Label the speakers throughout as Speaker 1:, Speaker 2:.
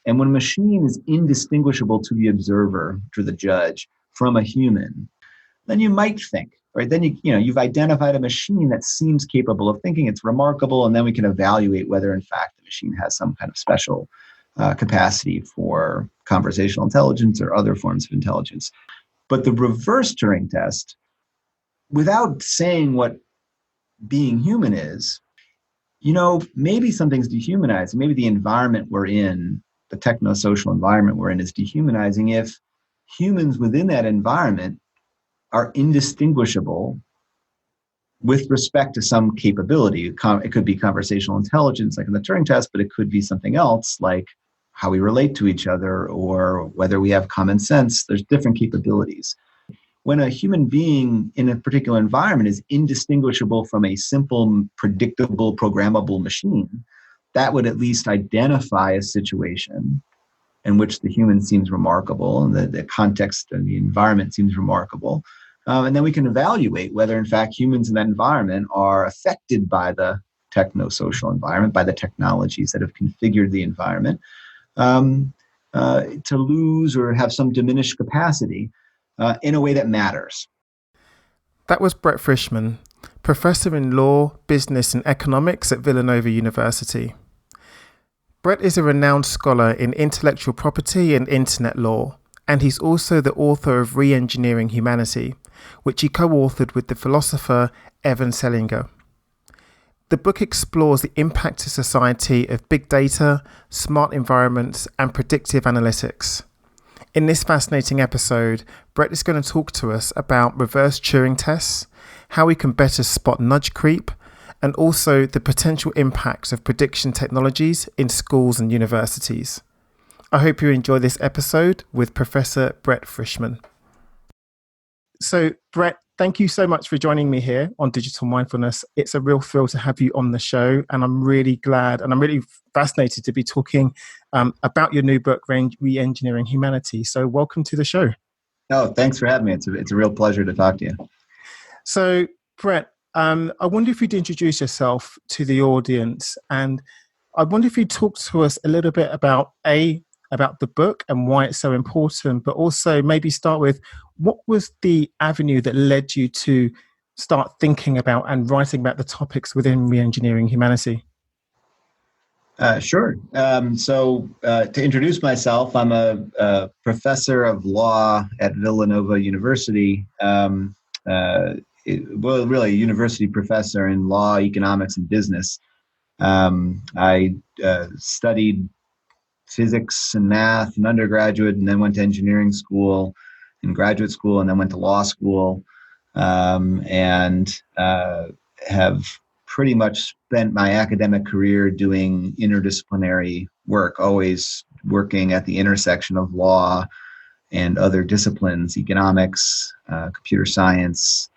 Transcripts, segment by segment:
Speaker 1: And when a machine is indistinguishable to the observer, to the judge, from a human, then you might think, right? Then you've identified a machine that seems capable of thinking. It's remarkable, and then we can evaluate whether, in fact, the machine has some kind of special capacity for conversational intelligence or other forms of intelligence. But the reverse Turing test, without saying what being human is, maybe something's dehumanized. Maybe the environment we're in, the techno-social environment we're in, is dehumanizing if humans within that environment are indistinguishable with respect to some capability. It could be conversational intelligence, like in the Turing test, but it could be something else, like how we relate to each other or whether we have common sense. There's different capabilities. When a human being in a particular environment is indistinguishable from a simple, predictable, programmable machine, that would at least identify a situation in which the human seems remarkable and the context and the environment seems remarkable. And then we can evaluate whether, in fact, humans in that environment are affected by the techno-social environment, by the technologies that have configured the environment, to lose or have some diminished capacity in a way that matters.
Speaker 2: That was Brett Frischmann, professor in law, business and economics at Villanova University. Brett is a renowned scholar in intellectual property and internet law, and he's also the author of Re-Engineering Humanity, which he co-authored with the philosopher Evan Selinger. The book explores the impact to society of big data, smart environments, and predictive analytics. In this fascinating episode, Brett is going to talk to us about reverse Turing tests, how we can better spot nudge creep, and also the potential impacts of prediction technologies in schools and universities. I hope you enjoy this episode with Professor Brett Frischmann. So, Brett, thank you so much for joining me here on Digital Mindfulness. It's a real thrill to have you on the show, and I'm really glad and I'm really fascinated to be talking about your new book, Re-Engineering Humanity. So welcome to the show.
Speaker 1: Oh, thanks for having me. It's a real pleasure to talk to you.
Speaker 2: So, Brett, I wonder if you'd introduce yourself to the audience, and I wonder if you'd talk to us a little bit about the book and why it's so important, but also maybe start with what was the avenue that led you to start thinking about and writing about the topics within Re-Engineering Humanity?
Speaker 1: Sure. So to introduce myself, I'm a professor of law at Villanova University. Really a university professor in law, economics, and business. I studied physics and math in undergraduate, and then went to engineering school and graduate school, and then went to law school, and have pretty much spent my academic career doing interdisciplinary work, always working at the intersection of law and other disciplines, economics, computer science,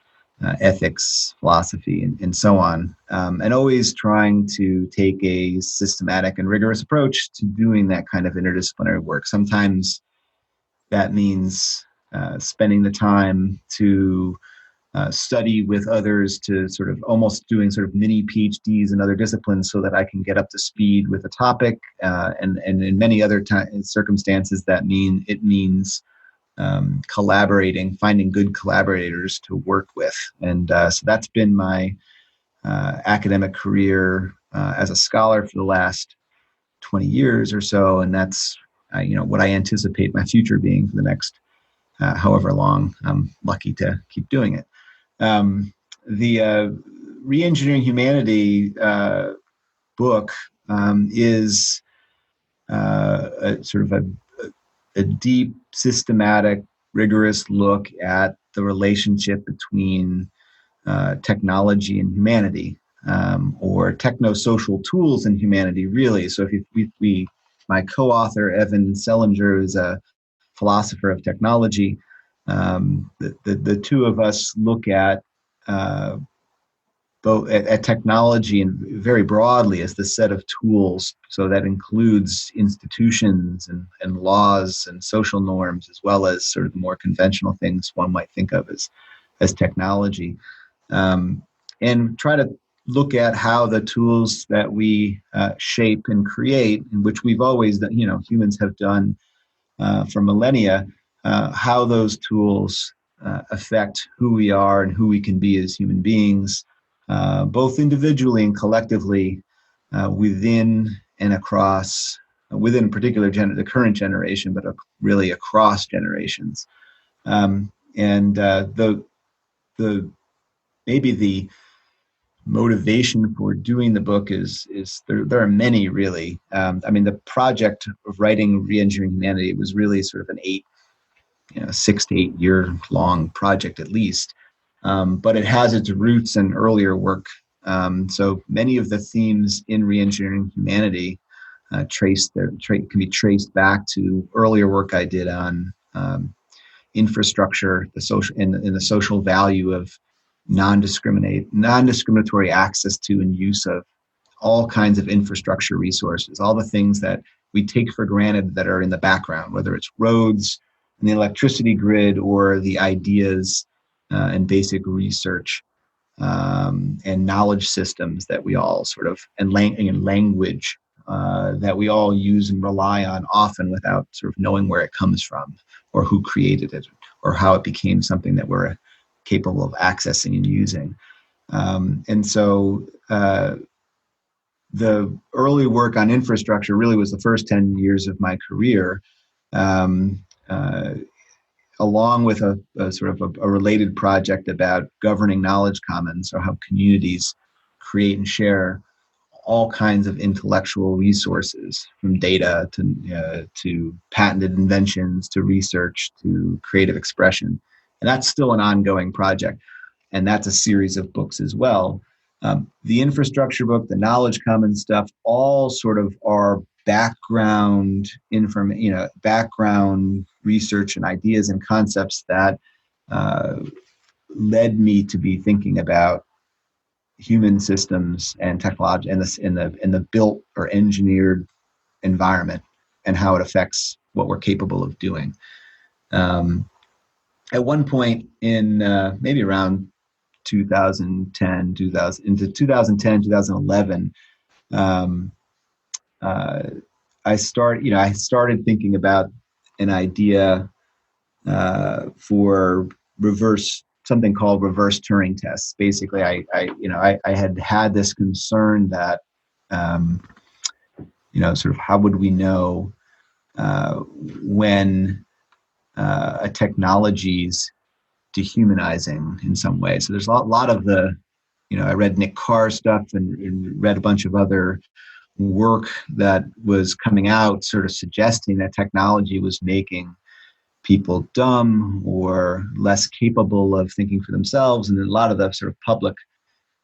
Speaker 1: ethics, philosophy, and so on, and always trying to take a systematic and rigorous approach to doing that kind of interdisciplinary work. Sometimes that means spending the time to study with others, to sort of almost doing sort of mini PhDs in other disciplines so that I can get up to speed with a topic, and in many other circumstances that means collaborating, finding good collaborators to work with. And so that's been my academic career as a scholar for the last 20 years or so. And that's what I anticipate my future being for the next however long I'm lucky to keep doing it. The Re-Engineering Humanity book is a sort of a deep, systematic, rigorous look at the relationship between technology and humanity, or techno-social tools and humanity, really. So if my co-author, Evan Selinger, is a philosopher of technology. The two of us look at both at technology and very broadly as the set of tools. So that includes institutions and laws and social norms, as well as sort of the more conventional things one might think of as technology, and try to look at how the tools that we shape and create, in which we've always done, humans have done for millennia, how those tools affect who we are and who we can be as human beings, both individually and collectively, within and across, within particular the current generation, but really across generations. And the maybe the motivation for doing the book is there are many, really. The project of writing Reengineering Humanity was really sort of an 6 to 8 year long project at least, but it has its roots in earlier work. So many of the themes in Reengineering Humanity can be traced back to earlier work I did on infrastructure, the social, and the social value of non-discriminatory access to and use of all kinds of infrastructure resources, all the things that we take for granted that are in the background, whether it's roads and the electricity grid or the ideas and basic research and knowledge systems that we all sort of, and language that we all use and rely on often without sort of knowing where it comes from or who created it or how it became something that we're capable of accessing and using. And so the early work on infrastructure really was the first 10 years of my career, along with a sort of a related project about governing knowledge commons, or how communities create and share all kinds of intellectual resources, from data to patented inventions to research to creative expression. And that's still an ongoing project. And that's a series of books as well. The infrastructure book, the knowledge commons stuff, all sort of are background background research and ideas and concepts that led me to be thinking about human systems and technology and in the built or engineered environment and how it affects what we're capable of doing. At one point in maybe around 2010, 2011, I started thinking about an idea for something called reverse Turing tests. Basically, I had this concern that, sort of how would we know when a technology's dehumanizing in some way? So there's a lot of the, I read Nick Carr stuff and read a bunch of other work that was coming out sort of suggesting that technology was making people dumb or less capable of thinking for themselves. And a lot of the sort of public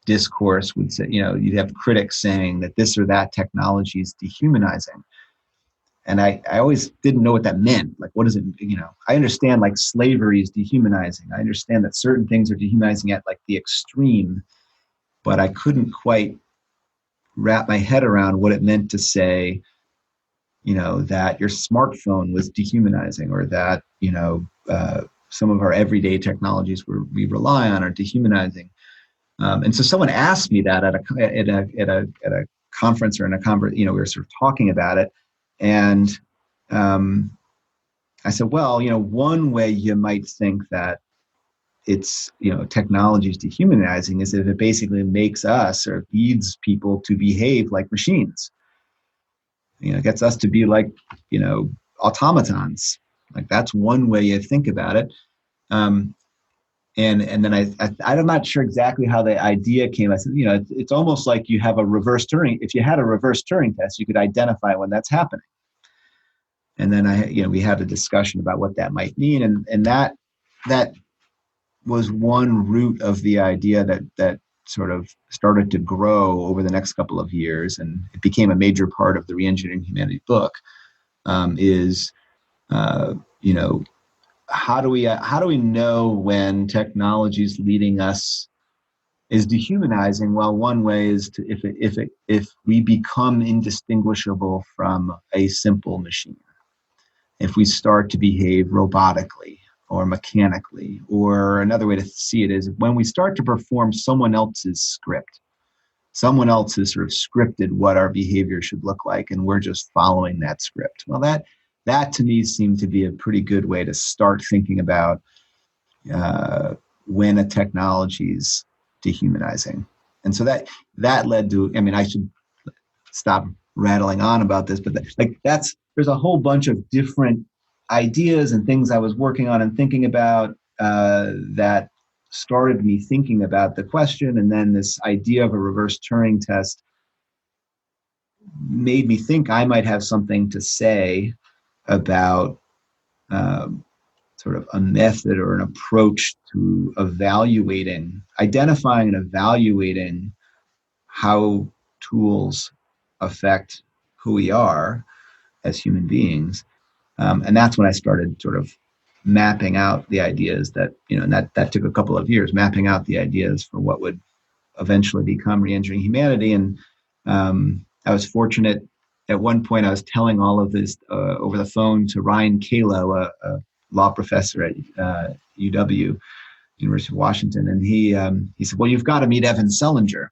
Speaker 1: discourse would say, you'd have critics saying that this or that technology is dehumanizing. And I always didn't know what that meant. Like, what is it? I understand like slavery is dehumanizing. I understand that certain things are dehumanizing at like the extreme, but I couldn't quite wrap my head around what it meant to say, that your smartphone was dehumanizing, or that, some of our everyday technologies we rely on are dehumanizing. And so someone asked me that at a conference or in a conference, we were sort of talking about it. And I said, well, one way you might think that it's, technology is dehumanizing is if it basically makes us or leads people to behave like machines. Gets us to be like, automatons. Like, that's one way you think about it. And then I'm not sure exactly how the idea came. I said, it's almost like you have a reverse Turing. If you had a reverse Turing test, you could identify when that's happening. And then we had a discussion about what that might mean. And that was one root of the idea that sort of started to grow over the next couple of years. And it became a major part of the Reengineering Humanity book, how do we know when technology is leading us is dehumanizing? Well, one way is to if we become indistinguishable from a simple machine. If we start to behave robotically or mechanically, or another way to see it is when we start to perform someone else's script. someone else has sort of scripted what our behavior should look like, and we're just following that script. Well, that to me seemed to be a pretty good way to start thinking about when a technology is dehumanizing. And so that led to, I mean, I should stop rattling on about this, but there's a whole bunch of different ideas and things I was working on and thinking about that started me thinking about the question. And then this idea of a reverse Turing test made me think I might have something to say about sort of a method or an approach to identifying and evaluating how tools affect who we are as human beings. And that's when I started sort of mapping out the ideas that, and that took a couple of years, mapping out the ideas for what would eventually become Re-Engineering Humanity. And I was fortunate. At one point, I was telling all of this over the phone to Ryan Kalo, a law professor at UW, University of Washington. And he said, well, you've got to meet Evan Selinger.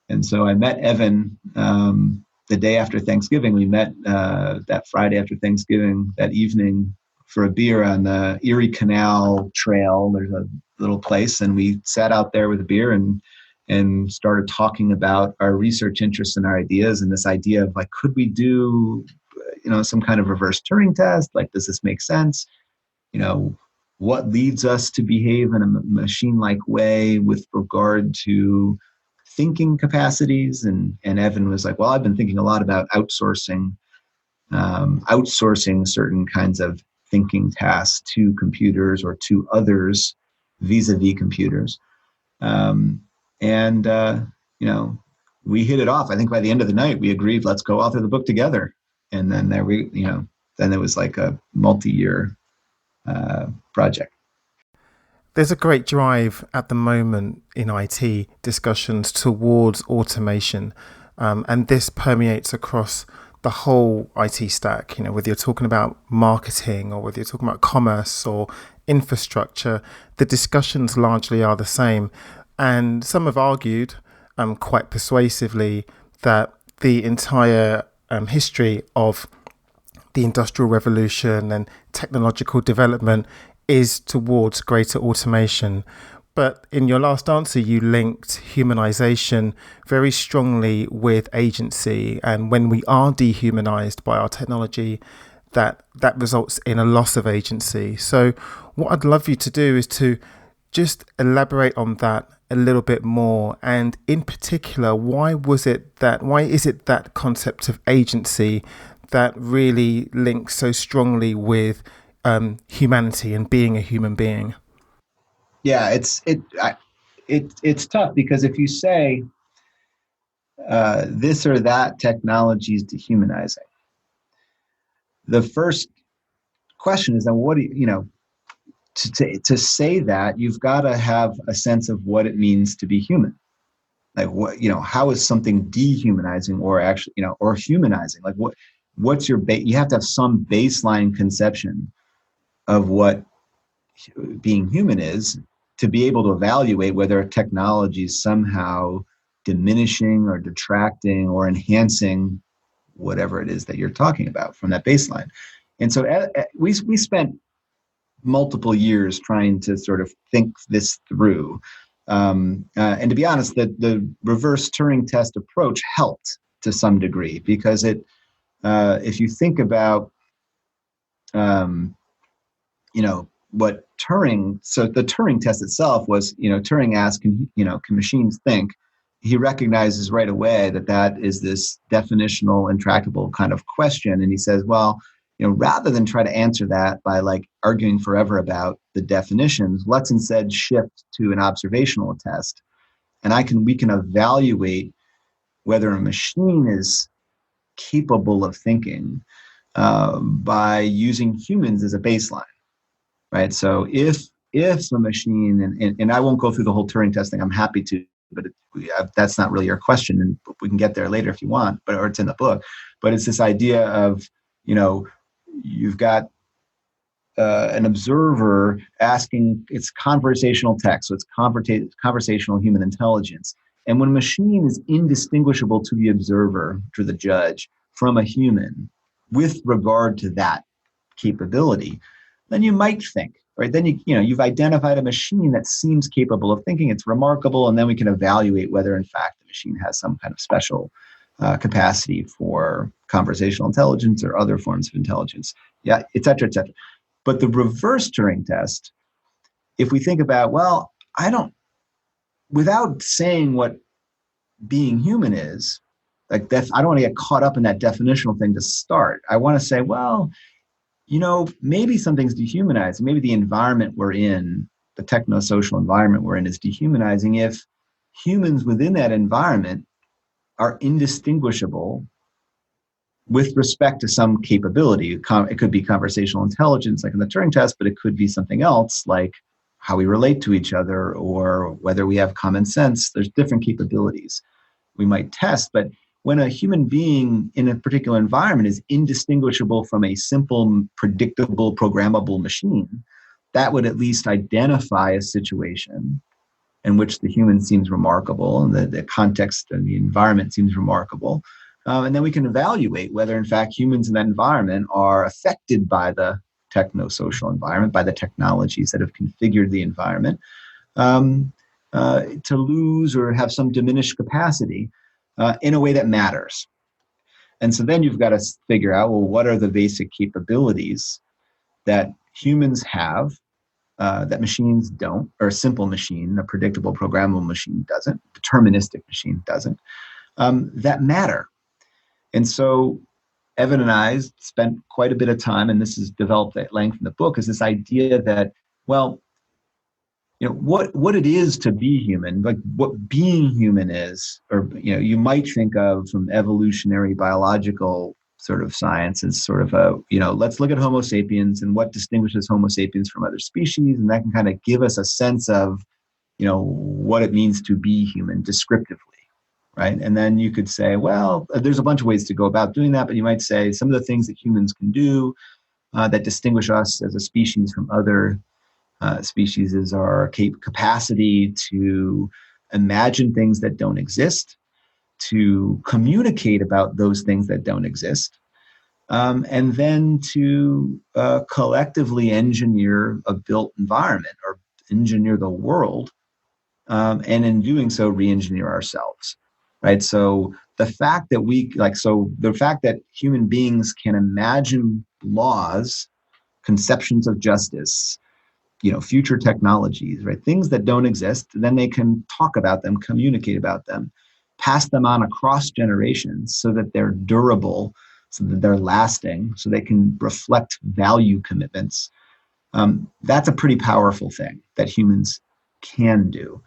Speaker 1: And so I met Evan the day after Thanksgiving. We met that Friday after Thanksgiving, that evening, for a beer on the Erie Canal Trail. There's a little place, and we sat out there with a beer and started talking about our research interests and our ideas, and this idea of like, could we do, some kind of reverse Turing test? Like, does this make sense? What leads us to behave in a machine-like way with regard to thinking capacities? And Evan was like, well, I've been thinking a lot about outsourcing certain kinds of thinking tasks to computers or to others vis-a-vis computers. We hit it off. I think by the end of the night, we agreed, let's go author the book together. And then then it was like a multi-year project.
Speaker 2: There's a great drive at the moment in IT discussions towards automation, and this permeates across the whole IT stack. Whether you're talking about marketing or whether you're talking about commerce or infrastructure, the discussions largely are the same. And some have argued quite persuasively that the entire history of the Industrial Revolution and technological development is towards greater automation. But in your last answer, you linked humanization very strongly with agency. And when we are dehumanized by our technology, that results in a loss of agency. So what I'd love you to do is to just elaborate on that a little bit more. And in particular, why is it that concept of agency that really links so strongly with humanity and being a human being?
Speaker 1: Yeah, it's tough, because if you say this or that technology is dehumanizing, the first question is, then what do you to say that, you've got to have a sense of what it means to be human. Like, what, how is something dehumanizing or actually, or humanizing? Like, what's your you have to have some baseline conception of what being human is to be able to evaluate whether a technology is somehow diminishing or detracting or enhancing whatever it is that you're talking about from that baseline. And so we spent multiple years trying to sort of think this through. And to be honest, the reverse Turing test approach helped to some degree, because if you think about, what Turing, so the Turing test itself was, Turing asked, can machines think? He recognizes right away that is this definitional, intractable kind of question. And he says, well, rather than try to answer that by like arguing forever about the definitions, let's instead shift to an observational test. And we can evaluate whether a machine is capable of thinking by using humans as a baseline, right? So if a machine, and I won't go through the whole Turing testing, I'm happy to, but that's not really your question, and we can get there later if you want, or it's in the book. But it's this idea of, you've got an observer asking, it's conversational text, so it's conversational human intelligence. And when a machine is indistinguishable to the observer, to the judge, from a human with regard to that capability, then you might think, right? Then you've identified a machine that seems capable of thinking. It's remarkable, and then we can evaluate whether, in fact, the machine has some kind of special capacity for conversational intelligence or other forms of intelligence, yeah, et cetera, et cetera. But the reverse Turing test, if we think about, well, without saying what being human is, like I don't want to get caught up in that definitional thing to start. I want to say, well, maybe something's dehumanizing. Maybe the environment we're in, the techno-social environment we're in, is dehumanizing if humans within that environment are indistinguishable with respect to some capability. It could be conversational intelligence, like in the Turing test, but it could be something else, like how we relate to each other or whether we have common sense. There's different capabilities we might test, but when a human being in a particular environment is indistinguishable from a simple, predictable, programmable machine, that would at least identify a situation in which the human seems remarkable and the context and the environment seems remarkable. And then we can evaluate whether, in fact, humans in that environment are affected by the techno-social environment, by the technologies that have configured the environment, to lose or have some diminished capacity in a way that matters. And so then you've got to figure out, well, what are the basic capabilities that humans have that machines don't, or a simple machine, a predictable programmable machine doesn't, deterministic machine doesn't, that matter. And so Evan and I spent quite a bit of time, and this is developed at length in the book, is this idea that, well, what it is to be human, like what being human is, or, you might think of from evolutionary biological sort of science as sort of let's look at Homo sapiens and what distinguishes Homo sapiens from other species. And that can kind of give us a sense of, what it means to be human descriptively. Right. And then you could say, well, there's a bunch of ways to go about doing that, but you might say some of the things that humans can do that distinguish us as a species from other species is our capacity to imagine things that don't exist, to communicate about those things that don't exist, and then to collectively engineer a built environment or engineer the world, and in doing so, re-engineer ourselves. Right. So the fact that the fact that human beings can imagine laws, conceptions of justice, future technologies, right? Things that don't exist, then they can talk about them, communicate about them, pass them on across generations so that they're durable, so that they're lasting, so they can reflect value commitments. That's a pretty powerful thing that humans can do.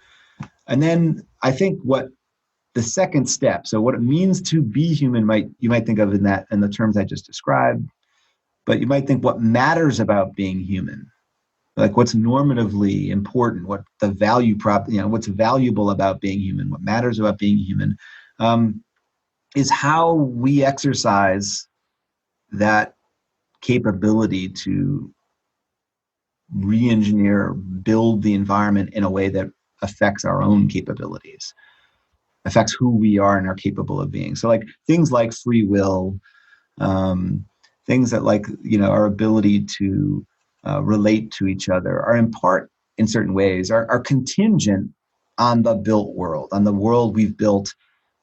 Speaker 1: And then I think what the second step, so what it means to be human, you might think of in the terms I just described, but you might think what matters about being human, like what's normatively important, what the value what's valuable about being human, what matters about being human, is how we exercise that capability to re-engineer, build the environment in a way that affects our own capabilities, affects who we are and are capable of being. So like things like free will, things that our ability to relate to each other are in part, in certain ways, are contingent on the built world, on the world we've built,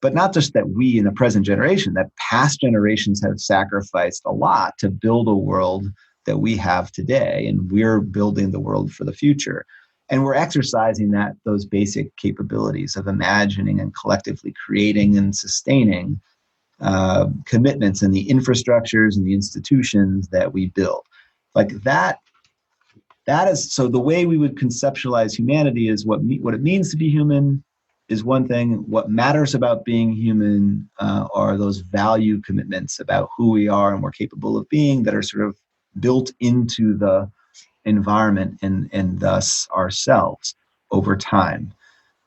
Speaker 1: but not just that we in the present generation, that past generations have sacrificed a lot to build a world that we have today, and we're building the world for the future. And we're exercising those basic capabilities of imagining and collectively creating and sustaining commitments in the infrastructures and the institutions that we build. Like that is, so the way we would conceptualize humanity is what it means to be human is one thing. What matters about being human are those value commitments about who we are and we're capable of being that are sort of built into the environment and thus ourselves over time.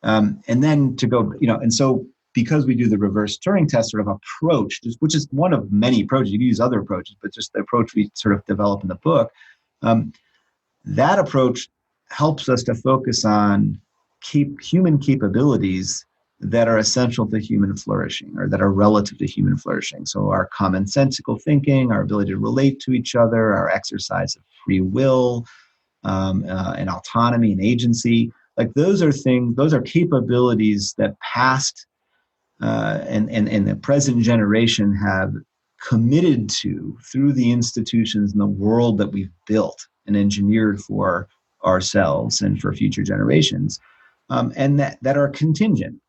Speaker 1: And then to go, and so because we do the reverse Turing test sort of approach, which is one of many approaches, you can use other approaches, but just the approach we sort of develop in the book, that approach helps us to focus on human capabilities that are essential to human flourishing, or that are relative to human flourishing. So our commonsensical thinking, our ability to relate to each other, our exercise of free will, and autonomy and agency. Like those are capabilities that past and the present generation have committed to through the institutions and the world that we've built and engineered for ourselves and for future generations, and that are contingent,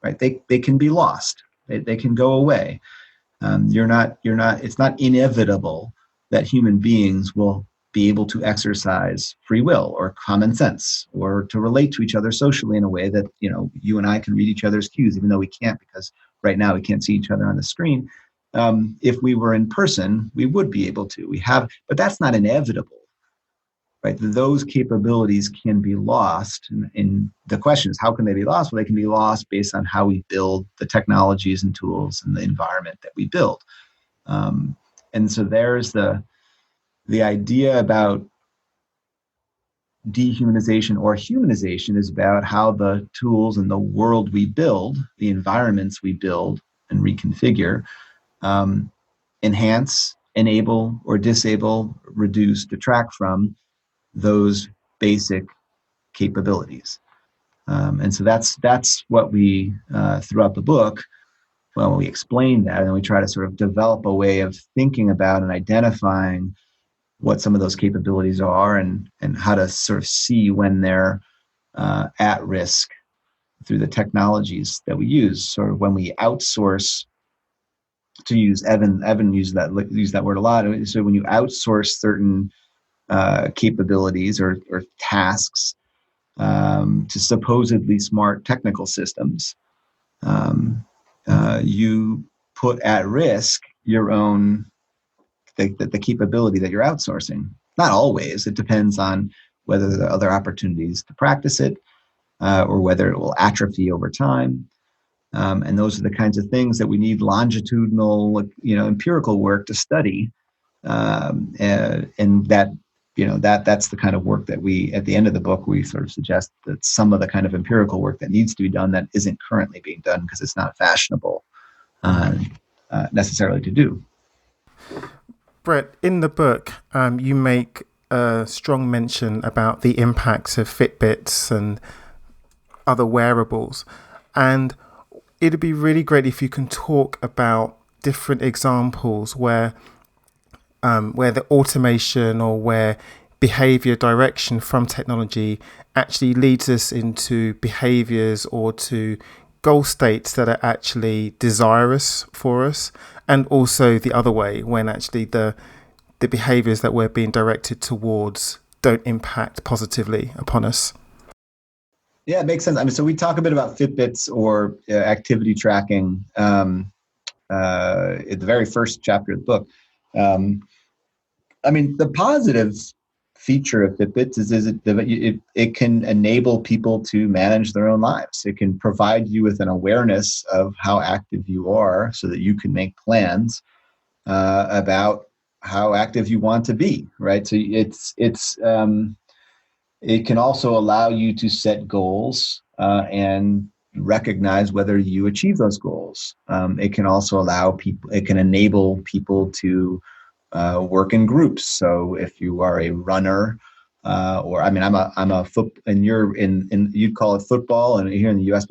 Speaker 1: right? They can be lost. They can go away. It's not inevitable that human beings will be able to exercise free will or common sense, or to relate to each other socially in a way that, you and I can read each other's cues, even though we can't, because right now we can't see each other on the screen. If we were in person, we would be able to. But that's not inevitable, right? Those capabilities can be lost. And the question is, how can they be lost? Well, they can be lost based on how we build the technologies and tools and the environment that we build. And so there's the idea about dehumanization or humanization is about how the tools and the world we build, the environments we build and reconfigure, enhance, enable, or disable, reduce, detract from those basic capabilities. And so that's what we, throughout the book, well, we explain that, and we try to sort of develop a way of thinking about and identifying what some of those capabilities are, and how to sort of see when they're at risk through the technologies that we use. Sort of when we outsource, to use Evan used that word a lot. So when you outsource certain capabilities or tasks to supposedly smart technical systems, you put at risk your own the capability that you're outsourcing. Not always. It depends on whether there are other opportunities to practice it, or whether it will atrophy over time. And those are the kinds of things that we need longitudinal, empirical work to study. And that's the kind of work that we, at the end of the book, we sort of suggest that some of the kind of empirical work that needs to be done that isn't currently being done because it's not fashionable necessarily to do.
Speaker 2: Brett, in the book, you make a strong mention about the impacts of Fitbits and other wearables. And it'd be really great if you can talk about different examples where the automation or where behavior direction from technology actually leads us into behaviors or to goal states that are actually desirous for us, and also the other way, when actually the behaviors that we're being directed towards don't impact positively upon us.
Speaker 1: Yeah, it makes sense. I mean, so we talk a bit about Fitbits or activity tracking in the very first chapter of the book. I mean, the positive feature of Fitbits is it can enable people to manage their own lives. It can provide you with an awareness of how active you are, so that you can make plans about how active you want to be. Right. So it can also allow you to set goals and recognize whether you achieve those goals. It can also it can enable people to work in groups. So if you are a runner, or I mean, I'm a foot, and you'd call it football, and here in the U.S.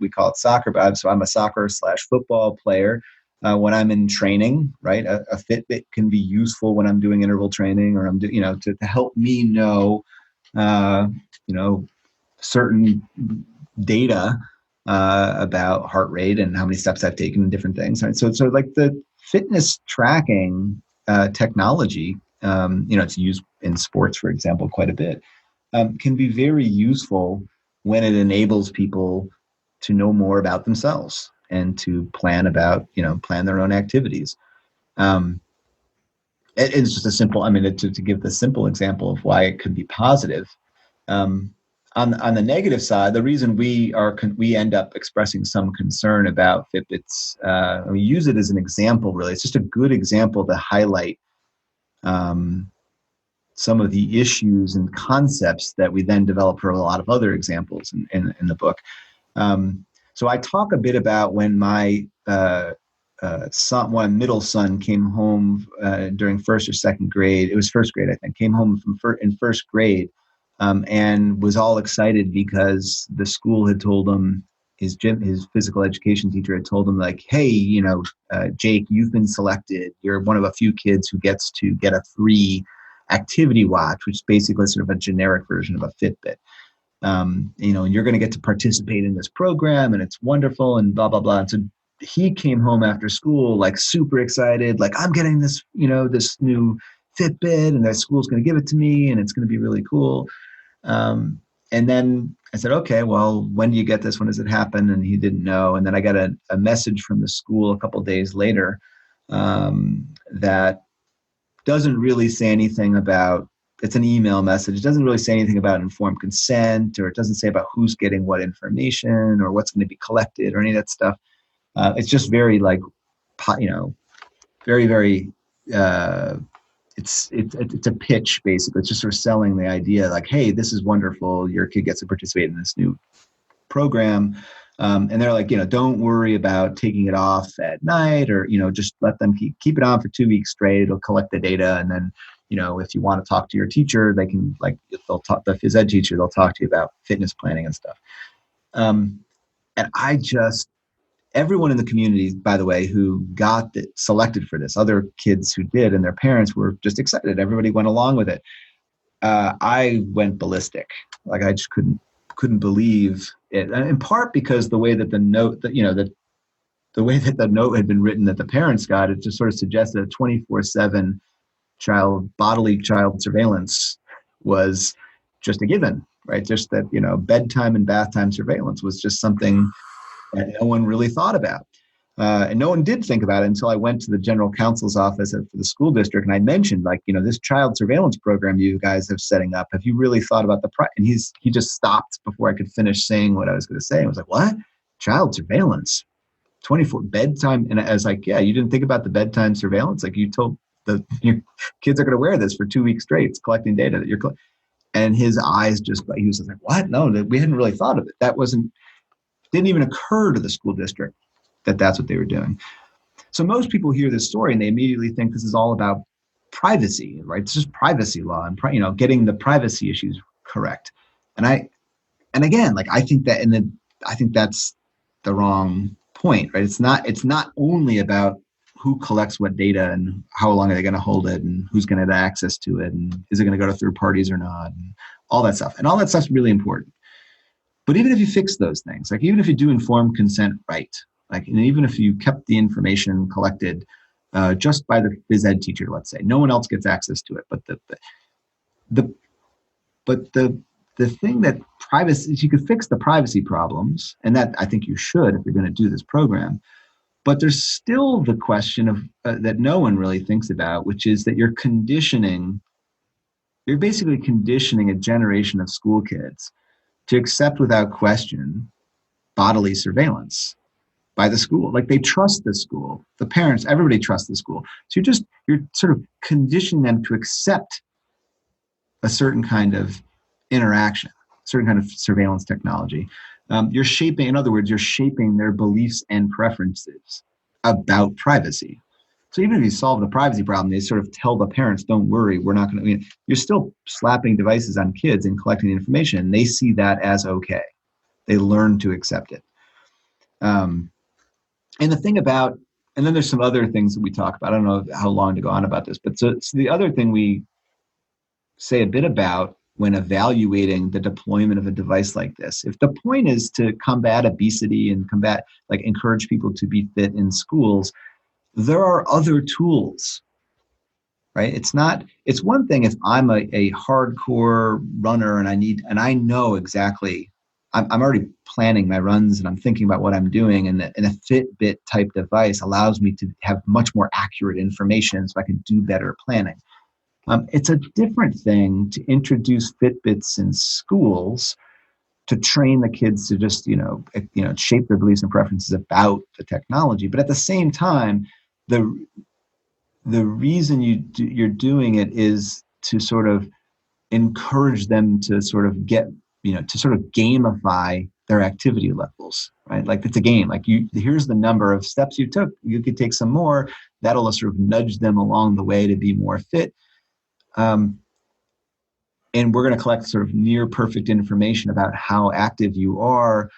Speaker 1: we call it soccer. But so I'm a soccer/football player. When I'm in training, right, a Fitbit can be useful when I'm doing interval training, or I'm to help me know, certain data about heart rate and how many steps I've taken and different things. Right? So like the fitness tracking technology, it's used in sports, for example, quite a bit, can be very useful when it enables people to know more about themselves and to plan their own activities. It's just a simple, to give the simple example of why it could be positive. On the negative side, the reason we end up expressing some concern about Fitbits, we use it as an example. Really, it's just a good example to highlight some of the issues and concepts that we then develop for a lot of other examples in the book. So I talk a bit about when my middle son came home during first or second grade. It was first grade, I think. Came home in first grade and was all excited because the school had told him, his physical education teacher had told him, like, hey, Jake, you've been selected. You're one of a few kids who gets to get a free activity watch, which is basically sort of a generic version of a Fitbit. And you're going to get to participate in this program, and it's wonderful, and blah, blah, blah. And so he came home after school, like super excited, like, I'm getting this, this new Fitbit, and that school's going to give it to me, and it's going to be really cool. And then I said, okay, well, when do you get this? When does it happen? And he didn't know. And then I got a message from the school a couple of days later that doesn't really say anything about, it's an email message. It doesn't really say anything about informed consent, or it doesn't say about who's getting what information or what's going to be collected or any of that stuff. It's just very very, very, it's a pitch, basically. It's just sort of selling the idea, like, hey, this is wonderful. Your kid gets to participate in this new program. And they're like, don't worry about taking it off at night, or, just let them keep it on for 2 weeks straight. It'll collect the data. And then, if you want to talk to your teacher, they can, they'll talk, the phys ed teacher, they'll talk to you about fitness planning and stuff. And everyone in the community, by the way, who got selected for this, other kids who did, and their parents were just excited. Everybody went along with it. I went ballistic. Like, I just couldn't believe it. And in part because the way that the note, the way that the note had been written that the parents got, it just sort of suggested a 24/7 bodily child surveillance was just a given, right? Just that, bedtime and bath time surveillance was just something that no one really thought about. And no one did think about it until I went to the general counsel's office for the school district. And I mentioned, this child surveillance program you guys have setting up. Have you really thought about and he just stopped before I could finish saying what I was going to say. I was like, what? Child surveillance? 24 bedtime? And I was like, yeah, you didn't think about the bedtime surveillance? Like, you told your kids are going to wear this for 2 weeks straight. It's collecting data that you're and his eyes he was like, what? No, we hadn't really thought of it. Didn't even occur to the school district that that's what they were doing. So most people hear this story and they immediately think this is all about privacy, right? It's just privacy law and, getting the privacy issues correct. And again, I think that's the wrong point, right? It's not only about who collects what data and how long are they going to hold it and who's going to have access to it and is it going to go to third parties or not, and all that stuff. And all that stuff's really important. But even if you fix those things, even if you do informed consent right, and even if you kept the information collected just by the phys ed teacher, let's say, no one else gets access to it. But the thing that privacy, you could fix the privacy problems, and that I think you should if you're going to do this program. But there's still the question of that no one really thinks about, which is that you're basically conditioning a generation of school kids to accept without question bodily surveillance by the school. They trust the school, the parents, everybody trusts the school. So you're sort of conditioning them to accept a certain kind of interaction, certain kind of surveillance technology. You're shaping their beliefs and preferences about privacy. So even if you solve the privacy problem, they sort of tell the parents, don't worry, we're not going to, you're still slapping devices on kids and collecting the information, and they see that as okay. They learn to accept it. And the thing about, and then there's some other things that we talk about. I don't know how long to go on about this, but so the other thing we say a bit about when evaluating the deployment of a device like this, if the point is to combat obesity and encourage people to be fit in schools, there are other tools, right? It's one thing if I'm a hardcore runner and I know exactly, I'm already planning my runs and I'm thinking about what I'm doing, and a Fitbit type device allows me to have much more accurate information so I can do better planning. It's a different thing to introduce Fitbits in schools to train the kids to just, shape their beliefs and preferences about the technology. But at the same time, the reason you're doing it is to sort of encourage them to sort of get, to sort of gamify their activity levels, right? Like it's a game. Like here's the number of steps you took. You could take some more. That'll sort of nudge them along the way to be more fit. And we're going to collect sort of near perfect information about how active you are,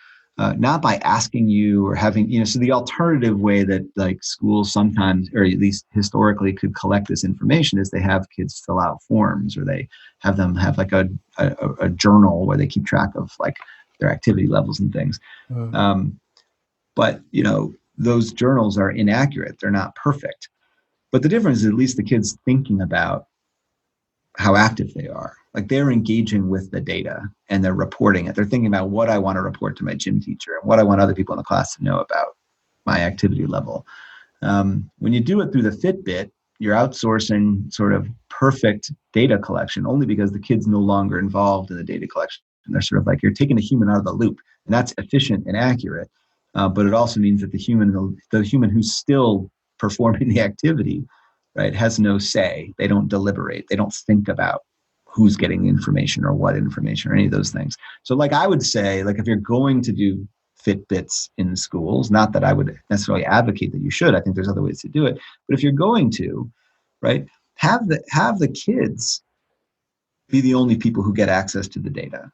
Speaker 1: not by asking you or having, so the alternative way that like schools sometimes, or at least historically, could collect this information is they have kids fill out forms, or they have them have like a journal where they keep track of like their activity levels and things. But, those journals are inaccurate. They're not perfect. But the difference is at least the kids thinking about how active they are. Like they're engaging with the data and they're reporting it. They're thinking about what I want to report to my gym teacher and what I want other people in the class to know about my activity level. When you do it through the Fitbit, you're outsourcing sort of perfect data collection only because the kid's no longer involved in the data collection. And they're sort of like, you're taking a human out of the loop, and that's efficient and accurate. But it also means that the human who's still performing the activity, right, has no say. They don't deliberate. They don't think about who's getting information or what information or any of those things. So like I would say, like if you're going to do Fitbits in schools, not that I would necessarily advocate that you should, I think there's other ways to do it. But if you're going to, right, have the kids be the only people who get access to the data,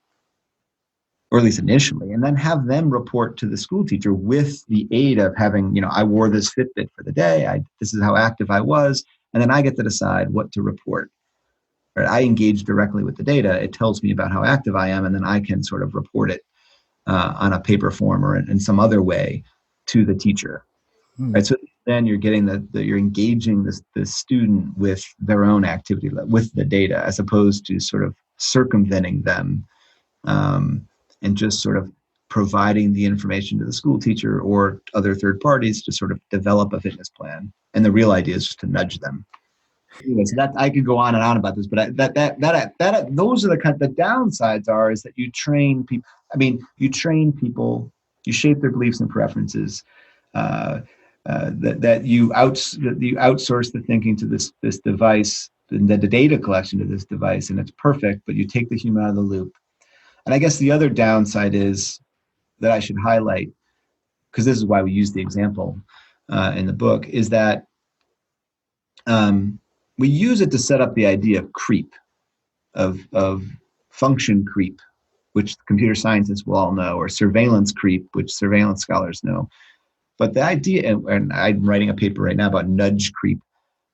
Speaker 1: or at least initially, and then have them report to the school teacher with the aid of having, I wore this Fitbit for the day. This is how active I was. And then I get to decide what to report. Right? I engage directly with the data. It tells me about how active I am, and then I can sort of report it on a paper form or in some other way to the teacher. Right? So then you're getting you're engaging the student with their own activity, with the data, as opposed to sort of circumventing them and just sort of providing the information to the school teacher or other third parties to sort of develop a fitness plan. And the real idea is just to nudge them. Anyway, so that I could go on and on about this, but those are the downsides are is that you train people. I mean, you train people, you shape their beliefs and preferences. That you outsource the thinking to this device, and the data collection to this device, and it's perfect, but you take the human out of the loop. And I guess the other downside is that I should highlight, because this is why we use the example in the book, is that we use it to set up the idea of creep, of function creep, which computer scientists will all know, or surveillance creep, which surveillance scholars know. But the idea, and I'm writing a paper right now about nudge creep,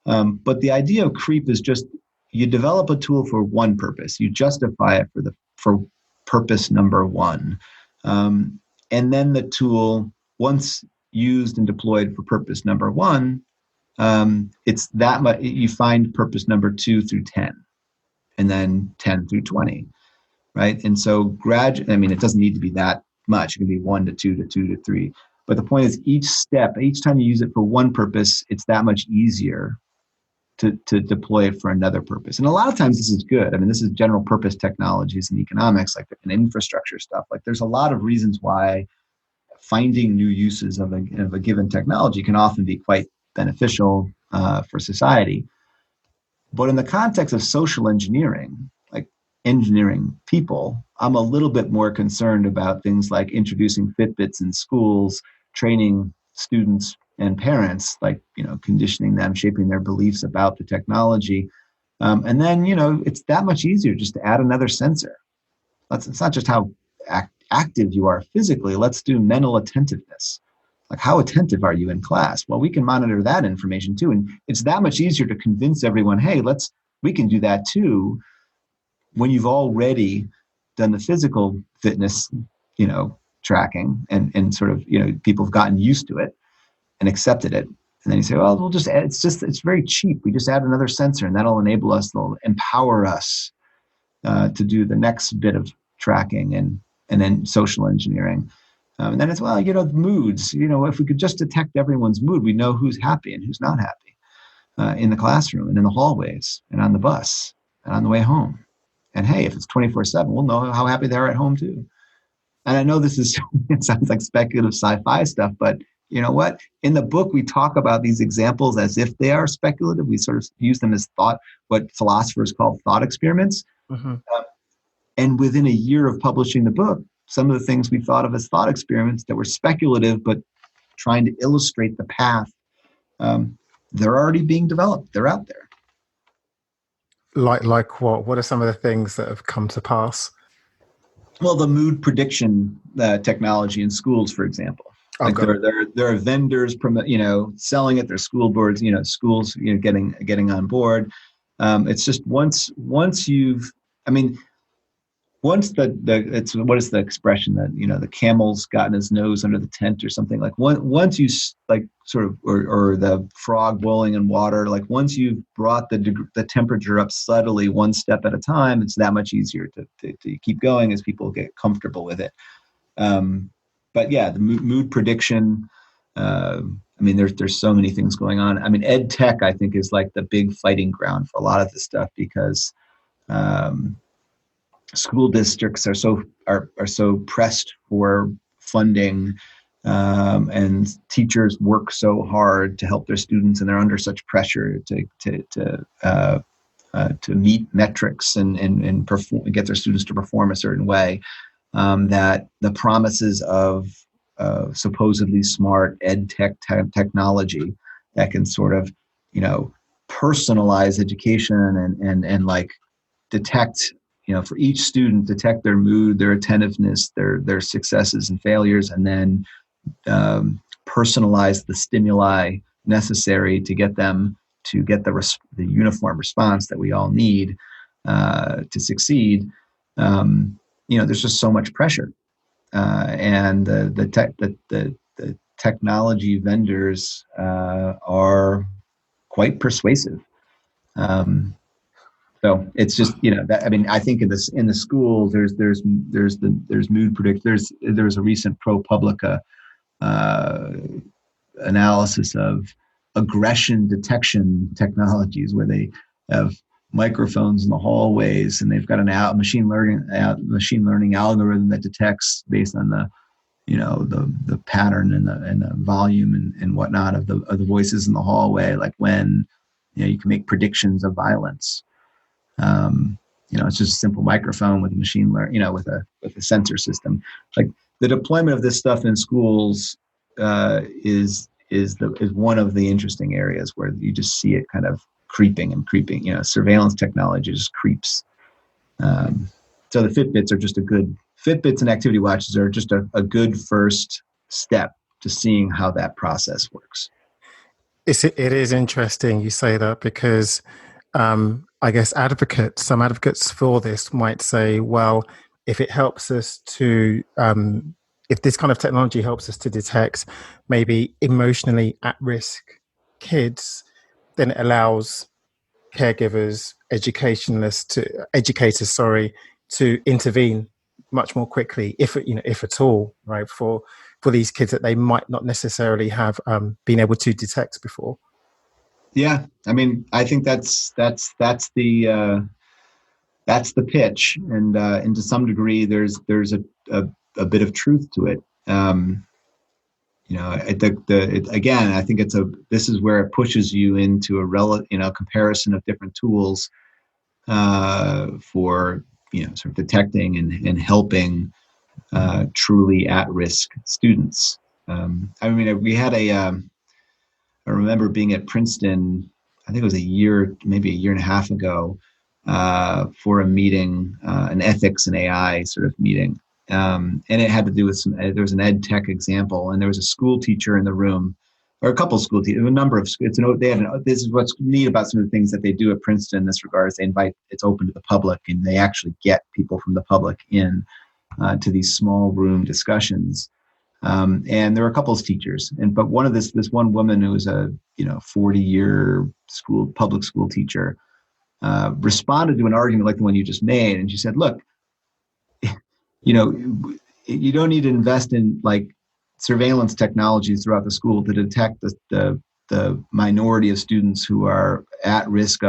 Speaker 1: but the idea of creep is just you develop a tool for one purpose, you justify it for purpose number one, and then the tool, once used and deployed for purpose number one, it's that much. You find purpose number 2 through 10, and then 10 through 20, right? And so it doesn't need to be that much. It can be 1 to 2 to 2 to 3. But the point is, each time you use it for one purpose, it's that much easier to deploy it for another purpose. And a lot of times this is good. I mean, this is general purpose technologies and economics, like and infrastructure stuff. Like there's a lot of reasons why finding new uses of a given technology can often be quite beneficial for society. But in the context of social engineering, like engineering people, I'm a little bit more concerned about things like introducing Fitbits in schools, training students and parents, like, conditioning them, shaping their beliefs about the technology. And then, it's that much easier just to add another sensor. It's not just how active you are physically. Let's do mental attentiveness. Like, how attentive are you in class? Well, we can monitor that information too. And it's that much easier to convince everyone, hey, we can do that too, when you've already done the physical fitness, tracking and sort of, people have gotten used to it and accepted it. And then you say, well, we'll just add, it's very cheap. We just add another sensor and that'll enable us, they'll empower us to do the next bit of tracking and then social engineering. And then it's, moods, if we could just detect everyone's mood, we know who's happy and who's not happy in the classroom and in the hallways and on the bus and on the way home. And hey, if it's 24/7, we'll know how happy they are at home too. And I know it sounds like speculative sci-fi stuff, but you know what? In the book, we talk about these examples as if they are speculative. We sort of use them as what philosophers call thought experiments. Mm-hmm. And within a year of publishing the book, some of the things we thought of as thought experiments that were speculative, but trying to illustrate the path, they're already being developed. They're out there.
Speaker 2: Like what? What are some of the things that have come to pass?
Speaker 1: Well, the mood prediction technology in schools, for example. Like there are vendors, selling it. There's school boards, schools, getting on board. It's just once you've, I mean, once it's what is the expression that the camel's gotten his nose under the tent or something, like once you like sort of or the frog boiling in water, like once you've brought the temperature up subtly one step at a time, it's that much easier to keep going as people get comfortable with it. But yeah, the mood prediction. I mean, there's so many things going on. I mean, ed tech, I think, is like the big fighting ground for a lot of this stuff because school districts are so pressed for funding, and teachers work so hard to help their students, and they're under such pressure to meet metrics and perform, get their students to perform a certain way, that the promises of supposedly smart ed tech technology that can sort of personalize education and like detect, for each student, detect their mood, their attentiveness, their successes and failures, and then personalize the stimuli necessary to get them to get the uniform response that we all need to succeed. There's just so much pressure, and the technology vendors are quite persuasive. So it's just I mean, I think in the schools there's mood predict. There was a recent ProPublica analysis of aggression detection technologies where they have microphones in the hallways and they've got a machine learning algorithm that detects based on the pattern and the volume and whatnot of the voices in the hallway, like when you can make predictions of violence. It's just a simple microphone with a machine learning, with a sensor system. Like the deployment of this stuff in schools is one of the interesting areas where you just see it kind of creeping. Surveillance technology just creeps. So the Fitbits and activity watches are just a good first step to seeing how that process works.
Speaker 2: It is interesting you say that because I guess some advocates for this might say, well, if it helps us to, if this kind of technology helps us to detect maybe emotionally at-risk kids, then it allows caregivers, educators, to intervene much more quickly, if at all, right, for these kids that they might not necessarily have been able to detect before.
Speaker 1: Yeah, I mean, I think that's the pitch, and to some degree, there's a bit of truth to it. Again, I think this is where it pushes you into a comparison of different tools for sort of detecting and helping truly at-risk students. I mean, we had I remember being at Princeton, I think it was maybe a year and a half ago, for a meeting, an ethics and AI sort of meeting. And it had to do with there was an ed tech example, and there was a school teacher in the room, or a couple of school teachers, a number of schools. This is what's neat about some of the things that they do at Princeton in this regard, is it's open to the public, and they actually get people from the public in to these small room discussions. And there were a couple of teachers, but one of this one woman who was a 40-year public school teacher responded to an argument like the one you just made, and she said, "Look, you don't need to invest in like surveillance technologies throughout the school to detect the minority of students who are at risk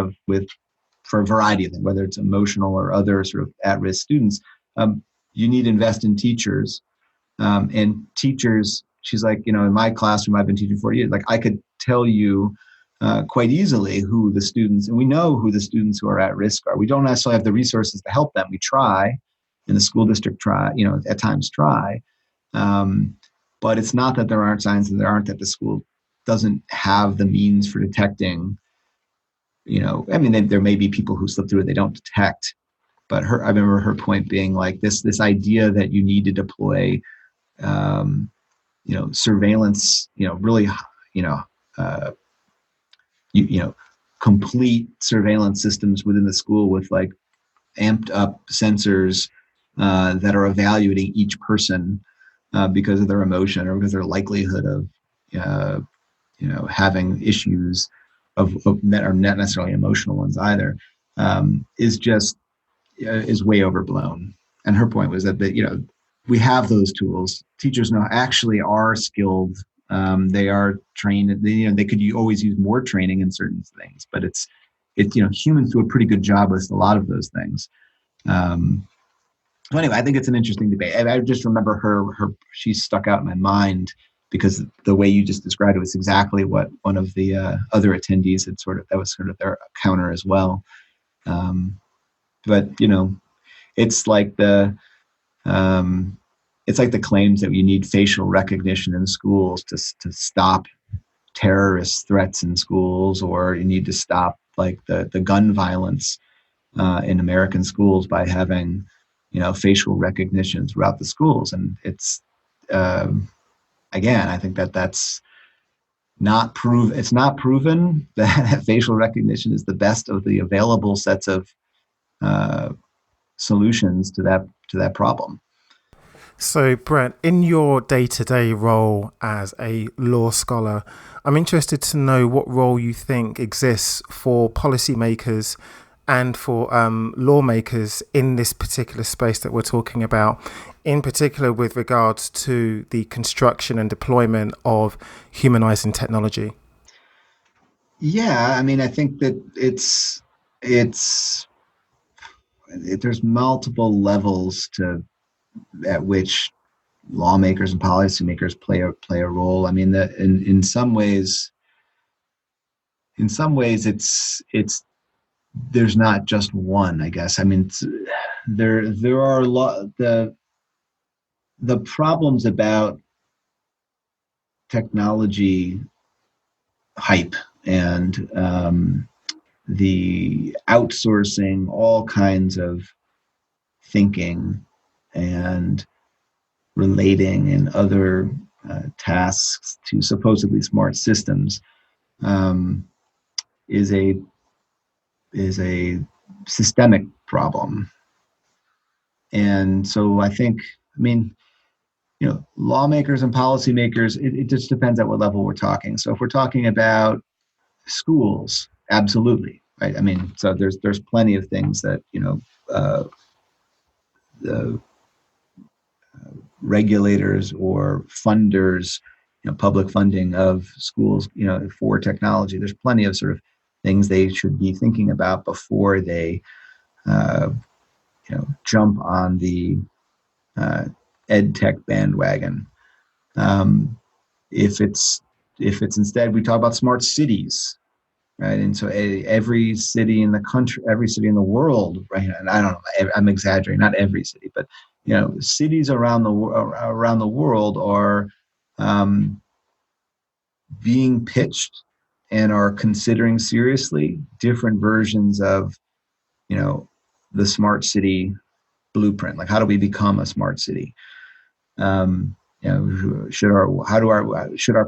Speaker 1: for a variety of things, whether it's emotional or other sort of at-risk students. You need to invest in teachers." And teachers, she's like, in my classroom, I've been teaching 40 years. Like I could tell you quite easily who the students, and we know who the students who are at risk are. We don't necessarily have the resources to help them. We try, and the school district at times try. But it's not that there aren't signs, and there aren't that the school doesn't have the means for detecting. There may be people who slip through it they don't detect. But I remember her point being like this idea that you need to deploy, surveillance, really, complete surveillance systems within the school with like amped up sensors that are evaluating each person because of their emotion or because of their likelihood of, having issues of that are not necessarily emotional ones either, is way overblown. And her point was that we have those tools. Teachers actually are skilled. They are trained. They could always use more training in certain things, but it's humans do a pretty good job with a lot of those things. So anyway, I think it's an interesting debate. I just remember she stuck out in my mind because the way you just described it was exactly what one of the other attendees had that was sort of their counter as well. But it's like the claims that you need facial recognition in schools to stop terrorist threats in schools, or you need to stop like the gun violence in American schools by having facial recognition throughout the schools. And it's again, I think that's not proven. It's not proven that facial recognition is the best of the available sets of solutions to that problem.
Speaker 2: So, Brett, in your day-to-day role as a law scholar, I'm interested to know what role you think exists for policymakers and for lawmakers in this particular space that we're talking about, in particular with regards to the construction and deployment of humanizing technology.
Speaker 1: Yeah, I mean, I think that there's multiple levels at which lawmakers and policymakers play a role. I mean, in some ways, it's there's not just one, I guess. I mean, there are the problems about technology hype and the outsourcing all kinds of thinking and relating and other tasks to supposedly smart systems is a systemic problem. And so I think, lawmakers and policymakers, it just depends at what level we're talking. So if we're talking about schools, absolutely, right? I mean, so there's plenty of things that, the regulators or funders, public funding of schools, for technology. There's plenty of sort of things they should be thinking about before they, jump on the ed tech bandwagon. If it's instead, we talk about smart cities, right? And so every city in the country, every city in the world, right? And I don't know, I'm exaggerating, not every city, but cities around the world are being pitched and are considering seriously different versions of the smart city blueprint. Like, how do we become a smart city? Should our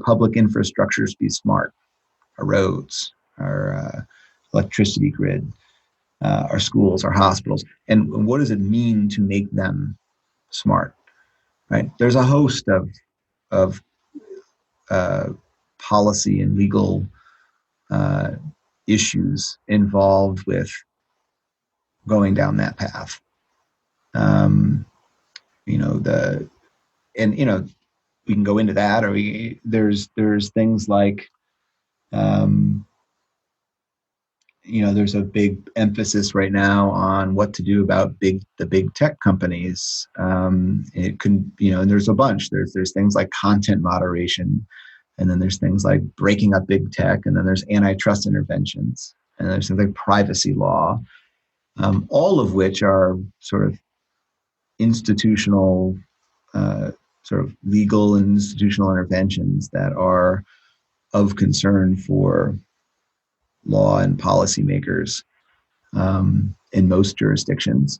Speaker 1: public infrastructures be smart? Our roads, our electricity grid, our schools, our hospitals, and what does it mean to make them smart? Right? There's a host of policy and legal issues involved with going down that path. We can go into that, or there's things like, there's a big emphasis right now on what to do about the big tech companies. It can, and there's a bunch. There's things like content moderation, and then there's things like breaking up big tech, and then there's antitrust interventions, and there's things like privacy law, all of which are sort of institutional, sort of legal and institutional interventions that are of concern for law and policymakers in most jurisdictions,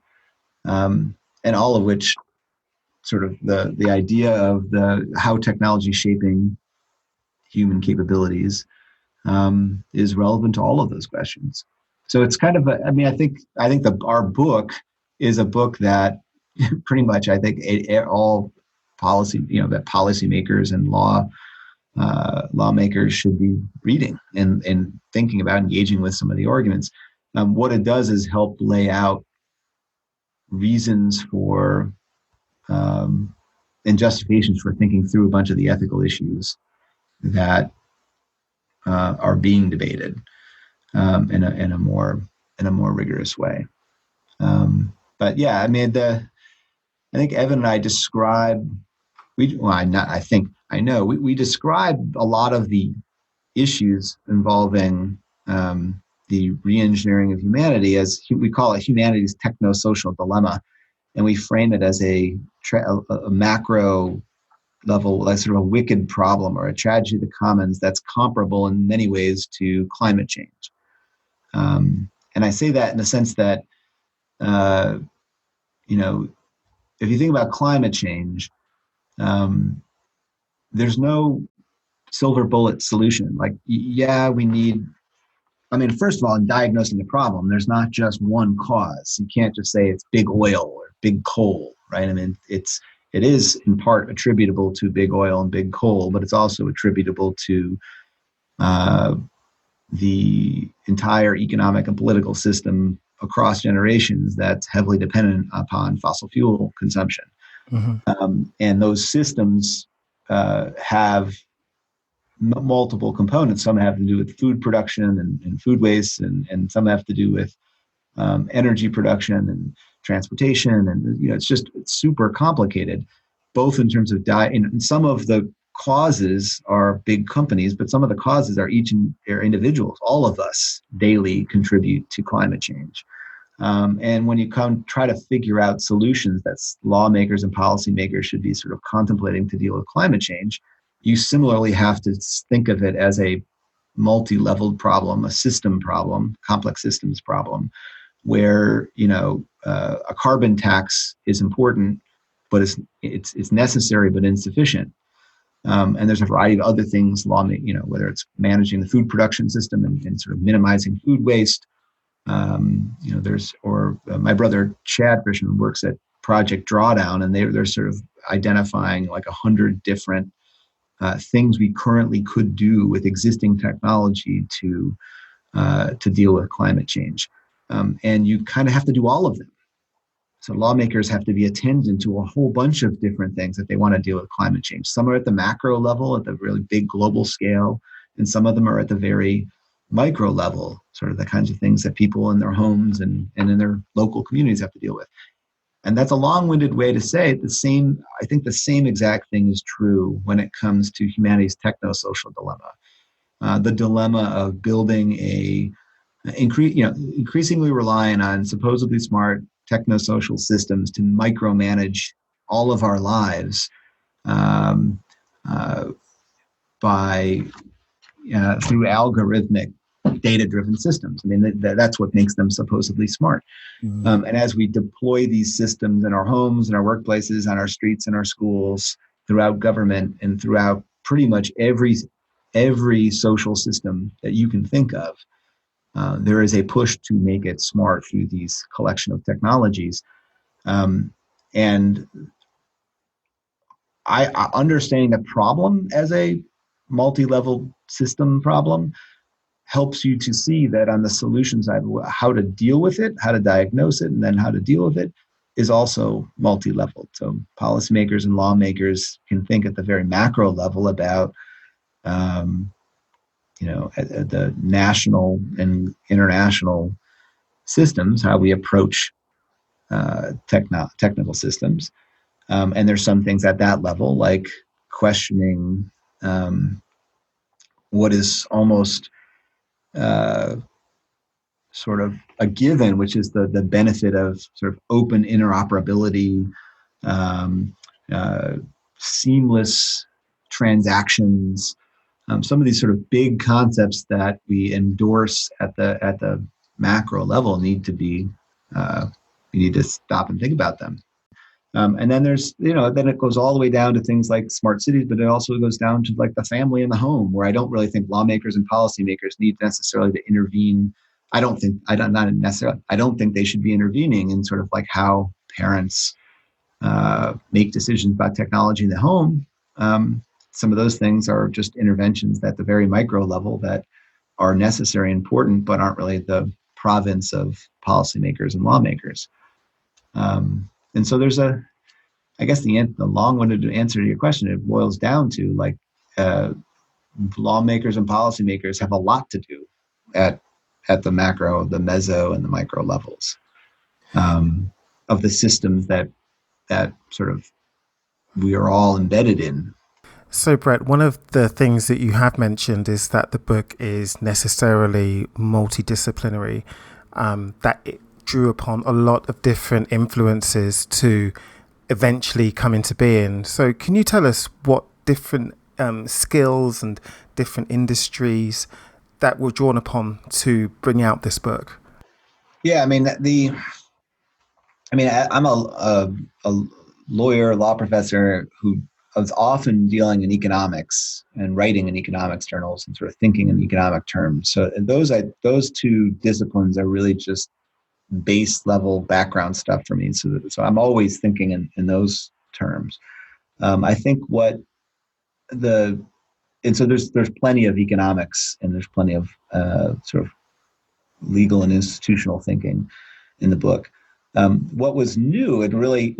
Speaker 1: and all of which sort of the idea of how technology is shaping human capabilities is relevant to all of those questions. So it's kind of I think our book is a book that pretty much I think all policy, that policymakers and lawmakers should be reading and thinking about, engaging with some of the arguments. What it does is help lay out reasons for and justifications for thinking through a bunch of the ethical issues that are being debated in a more rigorous way. But yeah, I mean, I think Evan and I describe we describe a lot of the issues involving the re-engineering of humanity as we call it humanity's techno-social dilemma, and we frame it as a macro level, like sort of a wicked problem or a tragedy of the commons that's comparable in many ways to climate change. And I say that in the sense that, if you think about climate change, there's no silver bullet solution. Like, we need, first of all, in diagnosing the problem, there's not just one cause. You can't just say it's big oil or big coal, right? It is in part attributable to big oil and big coal, but it's also attributable to the entire economic and political system across generations that's heavily dependent upon fossil fuel consumption. Mm-hmm. And those systems have multiple components. Some have to do with food production and food waste, and some have to do with energy production and transportation. And it's super complicated, both in terms of and some of the causes are big companies, but some of the causes are individuals. All of us daily contribute to climate change. And when you try to figure out solutions that lawmakers and policymakers should be sort of contemplating to deal with climate change, you similarly have to think of it as a multi-leveled problem, a system problem, complex systems problem, where a carbon tax is important, but it's necessary but insufficient. And there's a variety of other things, whether it's managing the food production system and sort of minimizing food waste. My brother Chad Frischmann works at Project Drawdown, and they're sort of identifying like 100 different things we currently could do with existing technology to deal with climate change. And you kind of have to do all of them. So lawmakers have to be attendant to a whole bunch of different things if they want to deal with climate change. Some are at the macro level, at the really big global scale, and some of them are at the very micro level, sort of the kinds of things that people in their homes and in their local communities have to deal with. And that's a long-winded way to say I think the same exact thing is true when it comes to humanity's techno-social dilemma. The dilemma of building increasingly relying on supposedly smart techno-social systems to micromanage all of our lives through algorithmic data-driven systems. That's what makes them supposedly smart. Mm-hmm. And as we deploy these systems in our homes, in our workplaces, on our streets, in our schools, throughout government, and throughout pretty much every social system that you can think of, there is a push to make it smart through these collection of technologies. And I understanding the problem as a multi-level system problem helps you to see that on the solution side, how to deal with it, how to diagnose it, and then how to deal with it is also multi-level. So policymakers and lawmakers can think at the very macro level about at the national and international systems, how we approach technical systems. And there's some things at that level, like questioning what is almost sort of a given, which is the benefit of sort of open interoperability, um, uh, seamless transactions. Some of these sort of big concepts that we endorse at the macro level need to be we need to stop and think about them. And then there's, then it goes all the way down to things like smart cities, but it also goes down to like the family and the home, where I don't really think lawmakers and policymakers need necessarily to intervene. I don't think they should be intervening in sort of like how parents make decisions about technology in the home. Some of those things are just interventions at the very micro level that are necessary and important, but aren't really the province of policymakers and lawmakers. And so there's I guess the long-winded answer to your question, it boils down to like lawmakers and policymakers have a lot to do at the macro, the meso, and the micro levels of the systems that sort of we are all embedded in.
Speaker 2: So, Brett, one of the things that you have mentioned is that the book is necessarily multidisciplinary, that it drew upon a lot of different influences to eventually come into being. So can you tell us what different skills and different industries that were drawn upon to bring out this book?
Speaker 1: Yeah, I mean, I'm a lawyer, law professor who was often dealing in economics and writing in economics journals and sort of thinking in economic terms. So those two disciplines are really just base level background stuff for me. So I'm always thinking in those terms. I think so there's plenty of economics and there's plenty of sort of legal and institutional thinking in the book. What was new and really,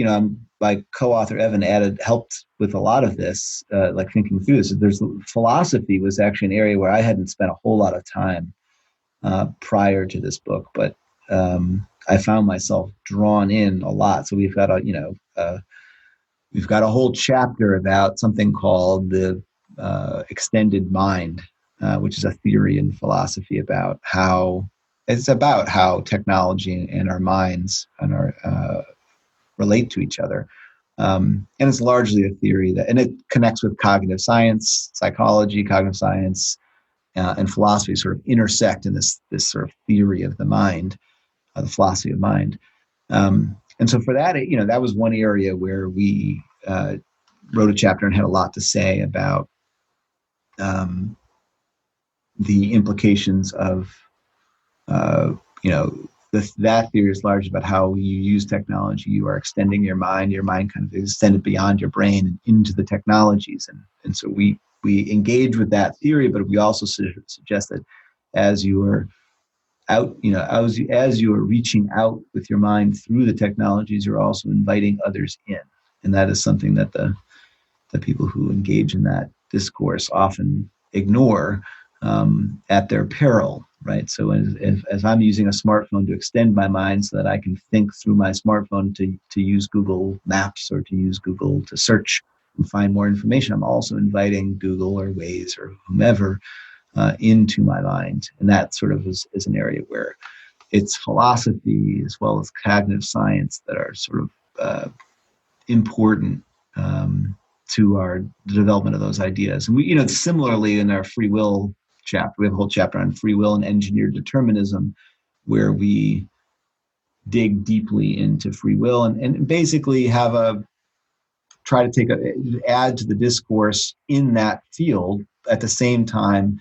Speaker 1: my co-author Evan helped with a lot of this, like thinking through this. There's philosophy was actually an area where I hadn't spent a whole lot of time prior to this book, but I found myself drawn in a lot. So we've got a whole chapter about something called the extended mind, which is a theory in philosophy about how technology and our minds and our relate to each other. And it's largely a theory and it connects with cognitive science, psychology, cognitive science, and philosophy sort of intersect in this sort of theory of the mind, the philosophy of mind. And so for that, that was one area where we wrote a chapter and had a lot to say about the implications of, that theory is largely about how you use technology. You are extending your mind kind of extended beyond your brain and into the technologies. And so we engage with that theory, but we also suggest that as you are out, as you are reaching out with your mind through the technologies, you're also inviting others in. And that is something that the people who engage in that discourse often ignore at their peril, right? So as I'm using a smartphone to extend my mind so that I can think through my smartphone to use Google Maps or to use Google to search and find more information, I'm also inviting Google or Waze or whomever into my mind. And that sort of is an area where it's philosophy as well as cognitive science that are sort of important to our development of those ideas. And we, similarly in our free will chapter, we have a whole chapter on free will and engineered determinism, where we dig deeply into free will and basically try to add to the discourse in that field, at the same time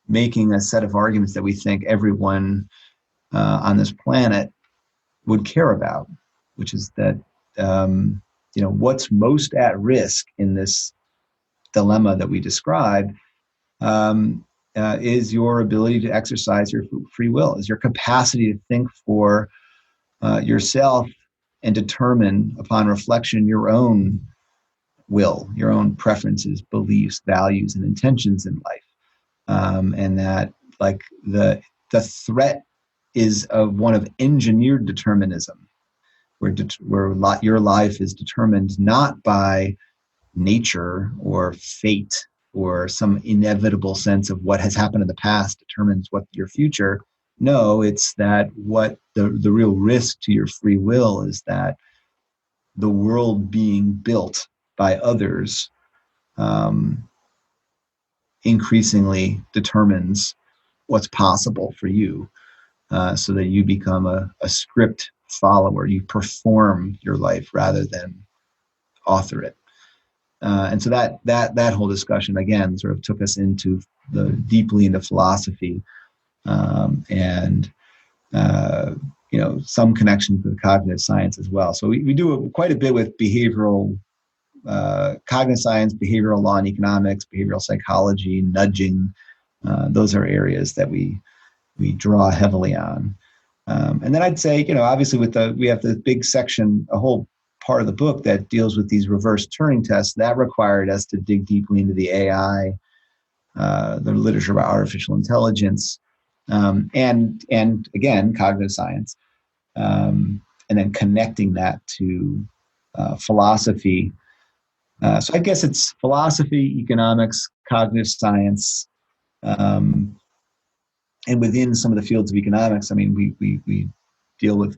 Speaker 1: making a set of arguments that we think everyone on this planet would care about, which is that what's most at risk in this dilemma that we describe is your ability to exercise your free will, is your capacity to think for yourself and determine upon reflection your own will, your own preferences, beliefs, values, and intentions in life. And that like the threat is one of engineered determinism, where your life is determined not by nature or fate or some inevitable sense of what has happened in the past determines what your future, No, it's that what the real risk to your free will is that the world being built by others um, increasingly determines what's possible for you, so that you become a script follower. You perform your life rather than author it. And so that whole discussion again sort of took us deeply into philosophy, and some connection to the cognitive science as well. So we do quite a bit with behavioral cognitive science, behavioral law and economics, behavioral psychology, nudging. Those are areas that we draw heavily on. And then I'd say, obviously we have the big section, a whole part of the book that deals with these reverse Turing tests. That required us to dig deeply into the AI, the literature about artificial intelligence, and again, cognitive science, and then connecting that to philosophy. So I guess it's philosophy, economics, cognitive science, and within some of the fields of economics, I mean, we deal with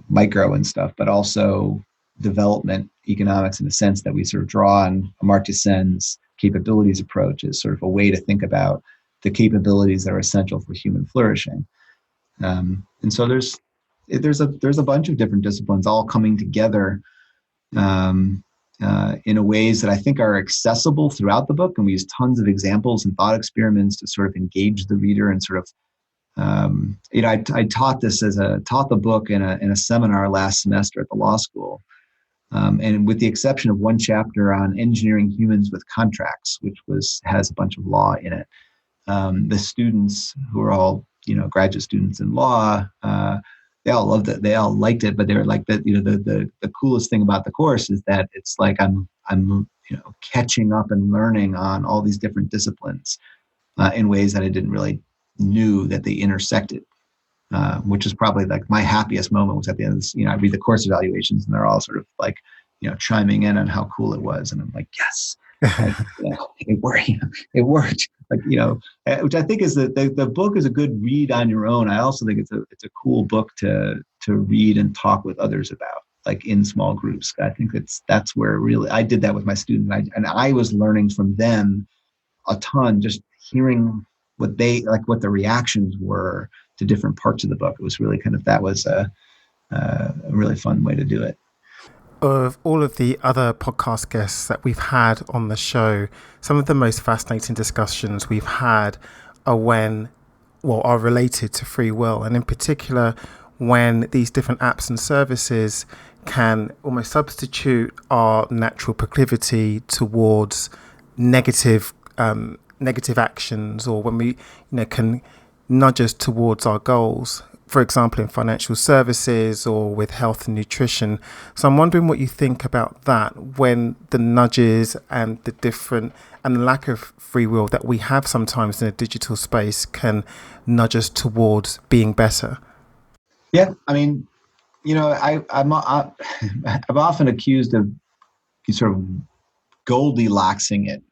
Speaker 1: micro and stuff, but also development economics in the sense that we sort of draw on Amartya Sen's capabilities approach as sort of a way to think about the capabilities that are essential for human flourishing. And so there's a bunch of different disciplines all coming together in a ways that I think are accessible throughout the book. And we use tons of examples and thought experiments to sort of engage the reader and sort of, I taught the book in a seminar last semester at the law school. And with the exception of one chapter on engineering humans with contracts, which has a bunch of law in it, the students, who are all graduate students in law, they all loved it. They all liked it, but they were like that. The coolest thing about the course is that it's like I'm catching up and learning on all these different disciplines in ways that I didn't really knew that they intersected. Which is probably like my happiest moment was at the end of this. I read the course evaluations and they're all sort of like, chiming in on how cool it was. And I'm like, yes, it worked. It worked. Like, which I think is the book is a good read on your own. I also think it's a cool book to read and talk with others about, like in small groups. I think that's where really, I did that with my students, and I was learning from them a ton, just hearing what the reactions were to different parts of the book. It was really that was a really fun way to do it.
Speaker 2: Of all of the other podcast guests that we've had on the show, some of the most fascinating discussions we've had are related to free will, and in particular when these different apps and services can almost substitute our natural proclivity towards negative actions, or when we can nudge us towards our goals, for example in financial services or with health and nutrition. So I'm wondering what you think about that, when the nudges and the lack of free will that we have sometimes in a digital space can nudge us towards being better.
Speaker 1: Yeah, I mean, I'm often accused of sort of Goldilocksing it,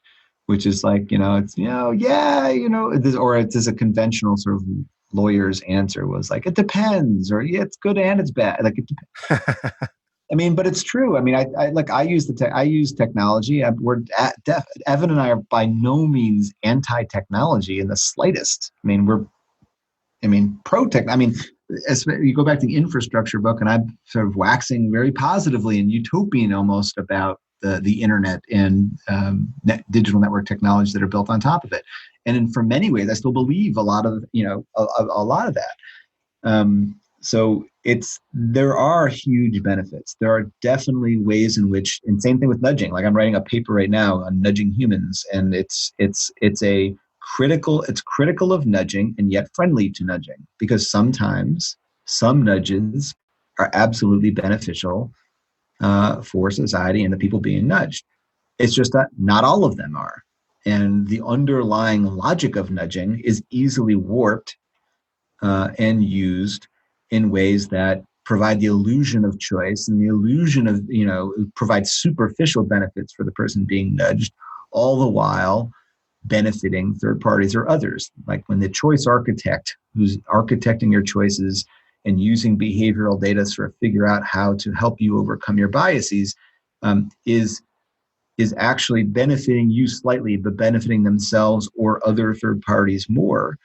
Speaker 1: which is like, it's, or it's a conventional sort of lawyer's answer was like, it depends, or yeah, it's good and it's bad. Like, it depends. I mean, but it's true. I mean, I use technology. Evan and I are by no means anti-technology in the slightest. I mean, pro-tech. I mean, as you go back to the infrastructure book, and I'm sort of waxing very positively and utopian almost about the internet and digital network technologies that are built on top of it. And for many ways, I still believe a lot of that. So there are huge benefits. There are definitely ways in which, and same thing with nudging. Like I'm writing a paper right now on nudging humans, and it's critical of nudging and yet friendly to nudging, because sometimes some nudges are absolutely beneficial for society and the people being nudged. It's just that not all of them are. And the underlying logic of nudging is easily warped and used in ways that provide the illusion of choice and the illusion of, provide superficial benefits for the person being nudged, all the while benefiting third parties or others. Like when the choice architect who's architecting your choices and using behavioral data to sort of figure out how to help you overcome your biases is actually benefiting you slightly, but benefiting themselves or other third parties more,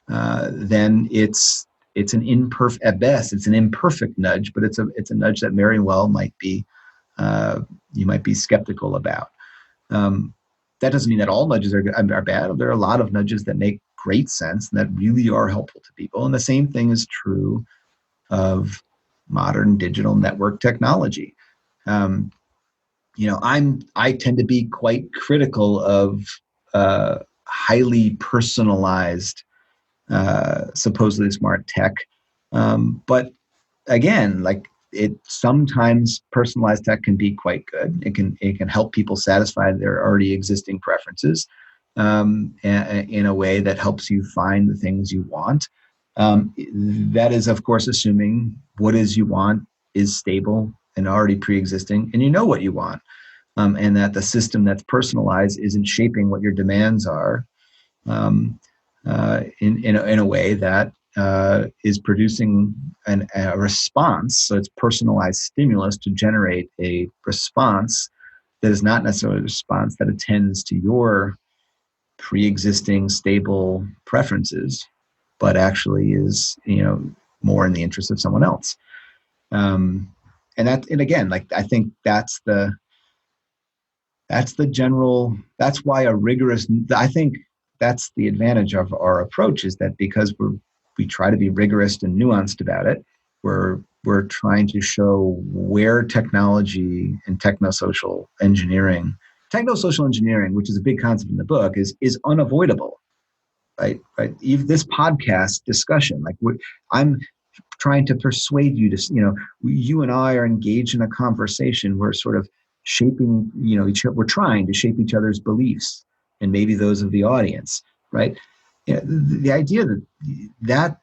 Speaker 1: then it's an imperfect, at best, it's an imperfect nudge, but it's a nudge that very well might be you might be skeptical about. That doesn't mean that all nudges are bad. There are a lot of nudges that make great sense and that really are helpful to people. And the same thing is true of modern digital network technology. I tend to be quite critical of highly personalized, supposedly smart tech. But again, like sometimes personalized tech can be quite good. It can help people satisfy their already existing preferences in a way that helps you find the things you want. That is, of course, assuming what is you want is stable and already pre-existing, and you know what you want, and that the system that's personalized isn't shaping what your demands are in a way that is producing a response. So it's personalized stimulus to generate a response that is not necessarily a response that attends to your pre-existing stable preferences, but actually is, more in the interest of someone else. And again, like, I think that's the general, that's why I think that's the advantage of our approach, is that because we try to be rigorous and nuanced about it, we're trying to show where technology and technosocial engineering, which is a big concept in the book, is unavoidable, right? Even this podcast discussion, like I'm trying to persuade you to, you and I are engaged in a conversation. We're sort of shaping, we're trying to shape each other's beliefs and maybe those of the audience, right? The idea that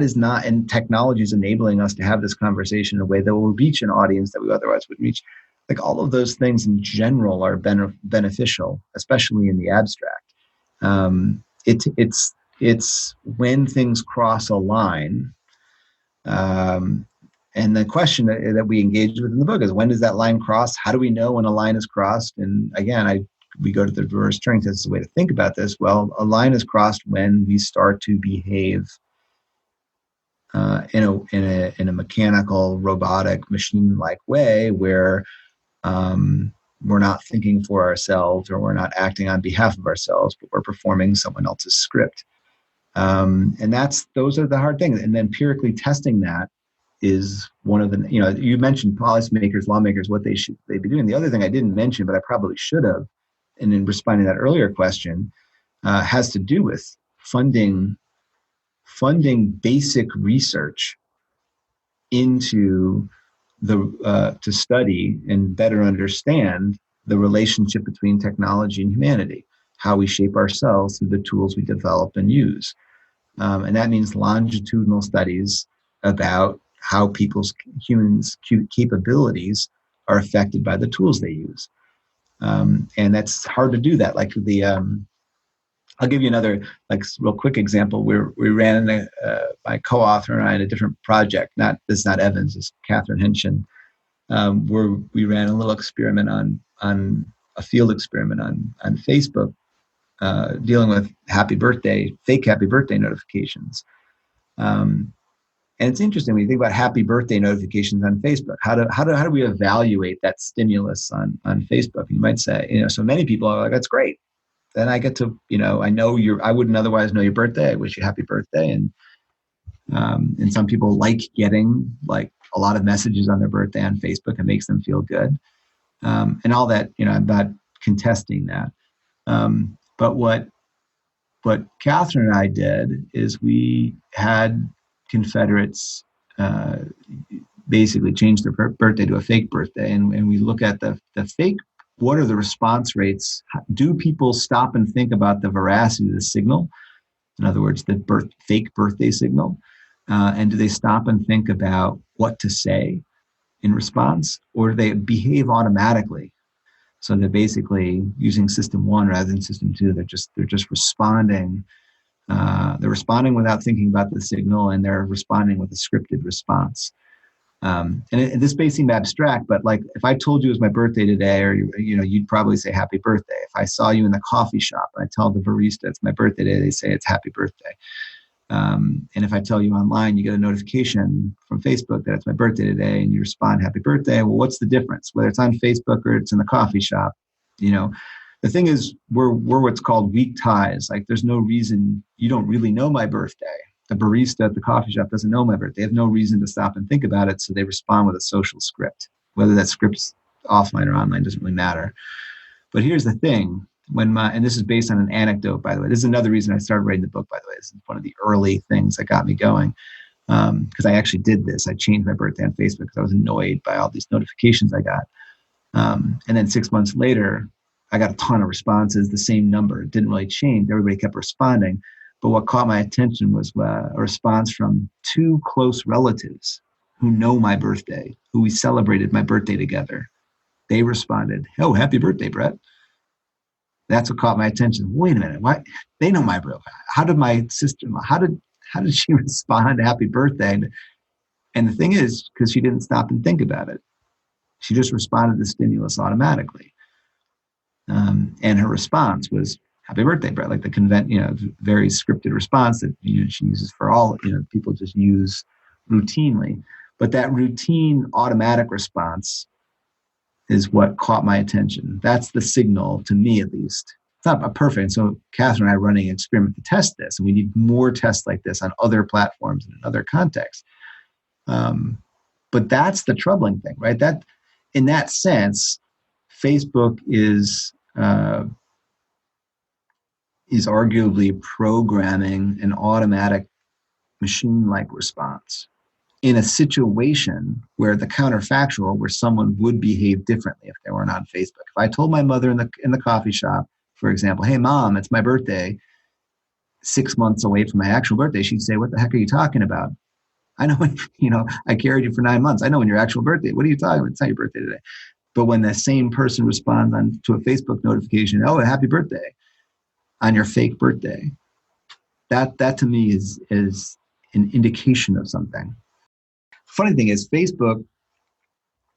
Speaker 1: is not, and technology is enabling us to have this conversation in a way that will reach an audience that we otherwise would reach. Like, all of those things in general are beneficial, especially in the abstract. It's when things cross a line. And the question that we engage with in the book is, when does that line cross? How do we know when a line is crossed? And again, we go to the reverse Turing test as a way to think about this. Well, a line is crossed when we start to behave in a mechanical, robotic, machine-like way, where we're not thinking for ourselves, or we're not acting on behalf of ourselves, but we're performing someone else's script. And those are the hard things. And empirically testing that is one of the, you mentioned policymakers, lawmakers, what they be doing. The other thing I didn't mention, but I probably should have, and in responding to that earlier question, has to do with funding basic research into to study and better understand the relationship between technology and humanity, how we shape ourselves through the tools we develop and use. And that means longitudinal studies about how humans' capabilities are affected by the tools they use. And that's hard to do that. Like I'll give you another real quick example. We ran my co-author and I in a different project. This is not Evans, it's Catherine Henshin, where we ran a little experiment on a field experiment on Facebook, dealing with fake happy birthday notifications. And it's interesting when you think about happy birthday notifications on Facebook. How do we evaluate that stimulus on Facebook? You might say, so many people are like, that's great. Then I get to, I know I wouldn't otherwise know your birthday. I wish you happy birthday. And some people like getting like a lot of messages on their birthday on Facebook. It makes them feel good. And all that, I'm not contesting that. But what Catherine and I did is we had Confederates basically change their birthday to a fake birthday. And we look at the fake. What are the response rates? Do people stop and think about the veracity of the signal? In other words, the fake birthday signal. And do they stop and think about what to say in response? Or do they behave automatically? So they're basically using system one rather than system two. They're just responding. They're responding without thinking about the signal, and they're responding with a scripted response. This may seem abstract, but like if I told you it was my birthday today, or you'd probably say happy birthday. If I saw you in the coffee shop and I tell the barista it's my birthday today, they say it's happy birthday. And if I tell you online, you get a notification from Facebook that it's my birthday today, and you respond happy birthday. Well, what's the difference? Whether it's on Facebook or it's in the coffee shop, the thing is, we're what's called weak ties. Like there's no reason, you don't really know my birthday. The barista at the coffee shop doesn't know my birthday. They have no reason to stop and think about it. So they respond with a social script. Whether that script's offline or online doesn't really matter. But here's the thing. And this is based on an anecdote, by the way. This is another reason I started writing the book, by the way. This is one of the early things that got me going. Because I actually did this. I changed my birthday on Facebook because I was annoyed by all these notifications I got. And then 6 months later, I got a ton of responses, the same number. It didn't really change. Everybody kept responding. But what caught my attention was a response from two close relatives who know my birthday, who we celebrated my birthday together. They responded, "Oh, happy birthday, Brett." That's what caught my attention. Wait a minute, why? They know my birthday. How did my sister-in-law, how did she respond to happy birthday? And the thing is, because she didn't stop and think about it, she just responded to stimulus automatically. And her response was, "Happy birthday, Brett," like the very scripted response that she uses for all, people just use routinely. But that routine automatic response is what caught my attention. That's the signal, to me at least. It's not perfect. So Catherine and I are running an experiment to test this, and we need more tests like this on other platforms and in other contexts. But that's the troubling thing, right? That in that sense, Facebook is arguably programming an automatic machine-like response in a situation where the counterfactual, where someone would behave differently if they weren't on Facebook. If I told my mother in the coffee shop, for example, "Hey, Mom, it's my birthday," 6 months away from my actual birthday, she'd say, "What the heck are you talking about? I know, I carried you for 9 months. I know when your actual birthday. What are you talking about? It's not your birthday today." But when the same person responds to a Facebook notification, "Oh, happy birthday," on your fake birthday, that to me is an indication of something. Funny thing is, Facebook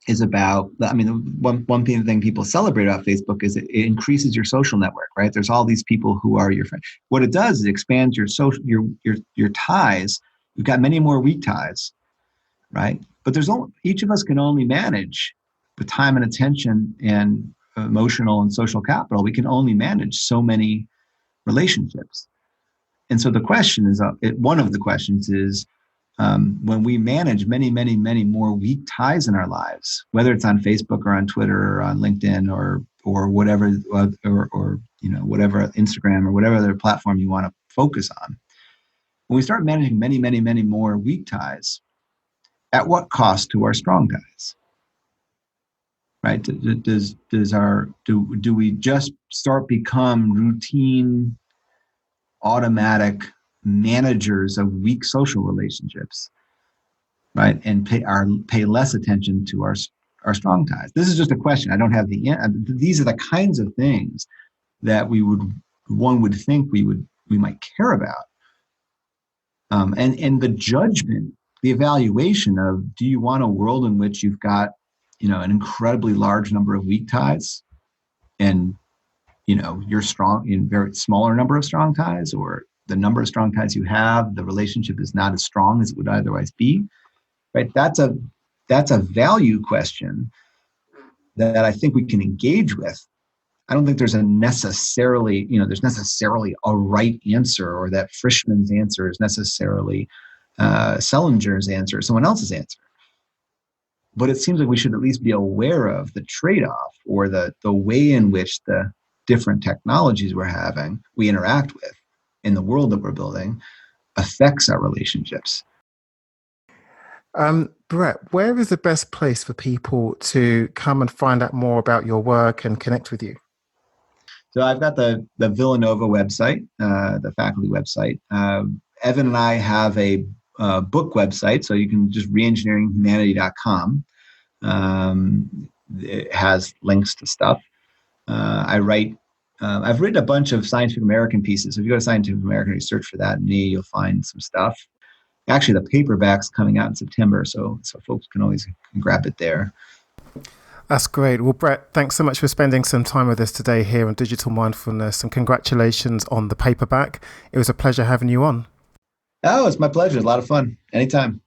Speaker 1: is about, one thing people celebrate about Facebook is it increases your social network, right? There's all these people who are your friends. What it does is it expands your social, your ties. You've got many more weak ties, right? But each of us can only manage the time and attention and emotional and social capital. We can only manage so many relationships. And so the question is, one of the questions is, when we manage many, many, many more weak ties in our lives, whether it's on Facebook or on Twitter or on LinkedIn or whatever, or whatever, Instagram or whatever other platform you want to focus on, when we start managing many, many, many more weak ties, at what cost to our strong ties? Right? Do we just become routine, automatic managers of weak social relationships, right? And pay less attention to our strong ties? This is just a question. I don't have the answer. These are the kinds of things that one would think we might care about. And the judgment, the evaluation of, do you want a world in which you've got, an incredibly large number of weak ties, and you're strong in very smaller number of strong ties, or the number of strong ties you have, the relationship is not as strong as it would otherwise be, right? That's a value question that I think we can engage with. I don't think there's necessarily a right answer, or that Frischmann's answer is necessarily Selinger's answer, or someone else's answer. But it seems like we should at least be aware of the trade-off, or the way in which the different technologies we interact with in the world that we're building affects our relationships.
Speaker 2: Brett, where is the best place for people to come and find out more about your work and connect with you?
Speaker 1: So I've got the Villanova website, the faculty website. Evan and I have a book website, so you can just reengineeringhumanity.com. It has links to stuff. I write. I've written a bunch of Scientific American pieces. If you go to Scientific American, you search for that and me, you'll find some stuff. Actually, the paperback's coming out in September, so folks can always grab it there.
Speaker 2: That's great. Well, Brett, thanks so much for spending some time with us today here on Digital Mindfulness, and congratulations on the paperback. It was a pleasure having you on.
Speaker 1: Oh, it's my pleasure. It's a lot of fun. Anytime.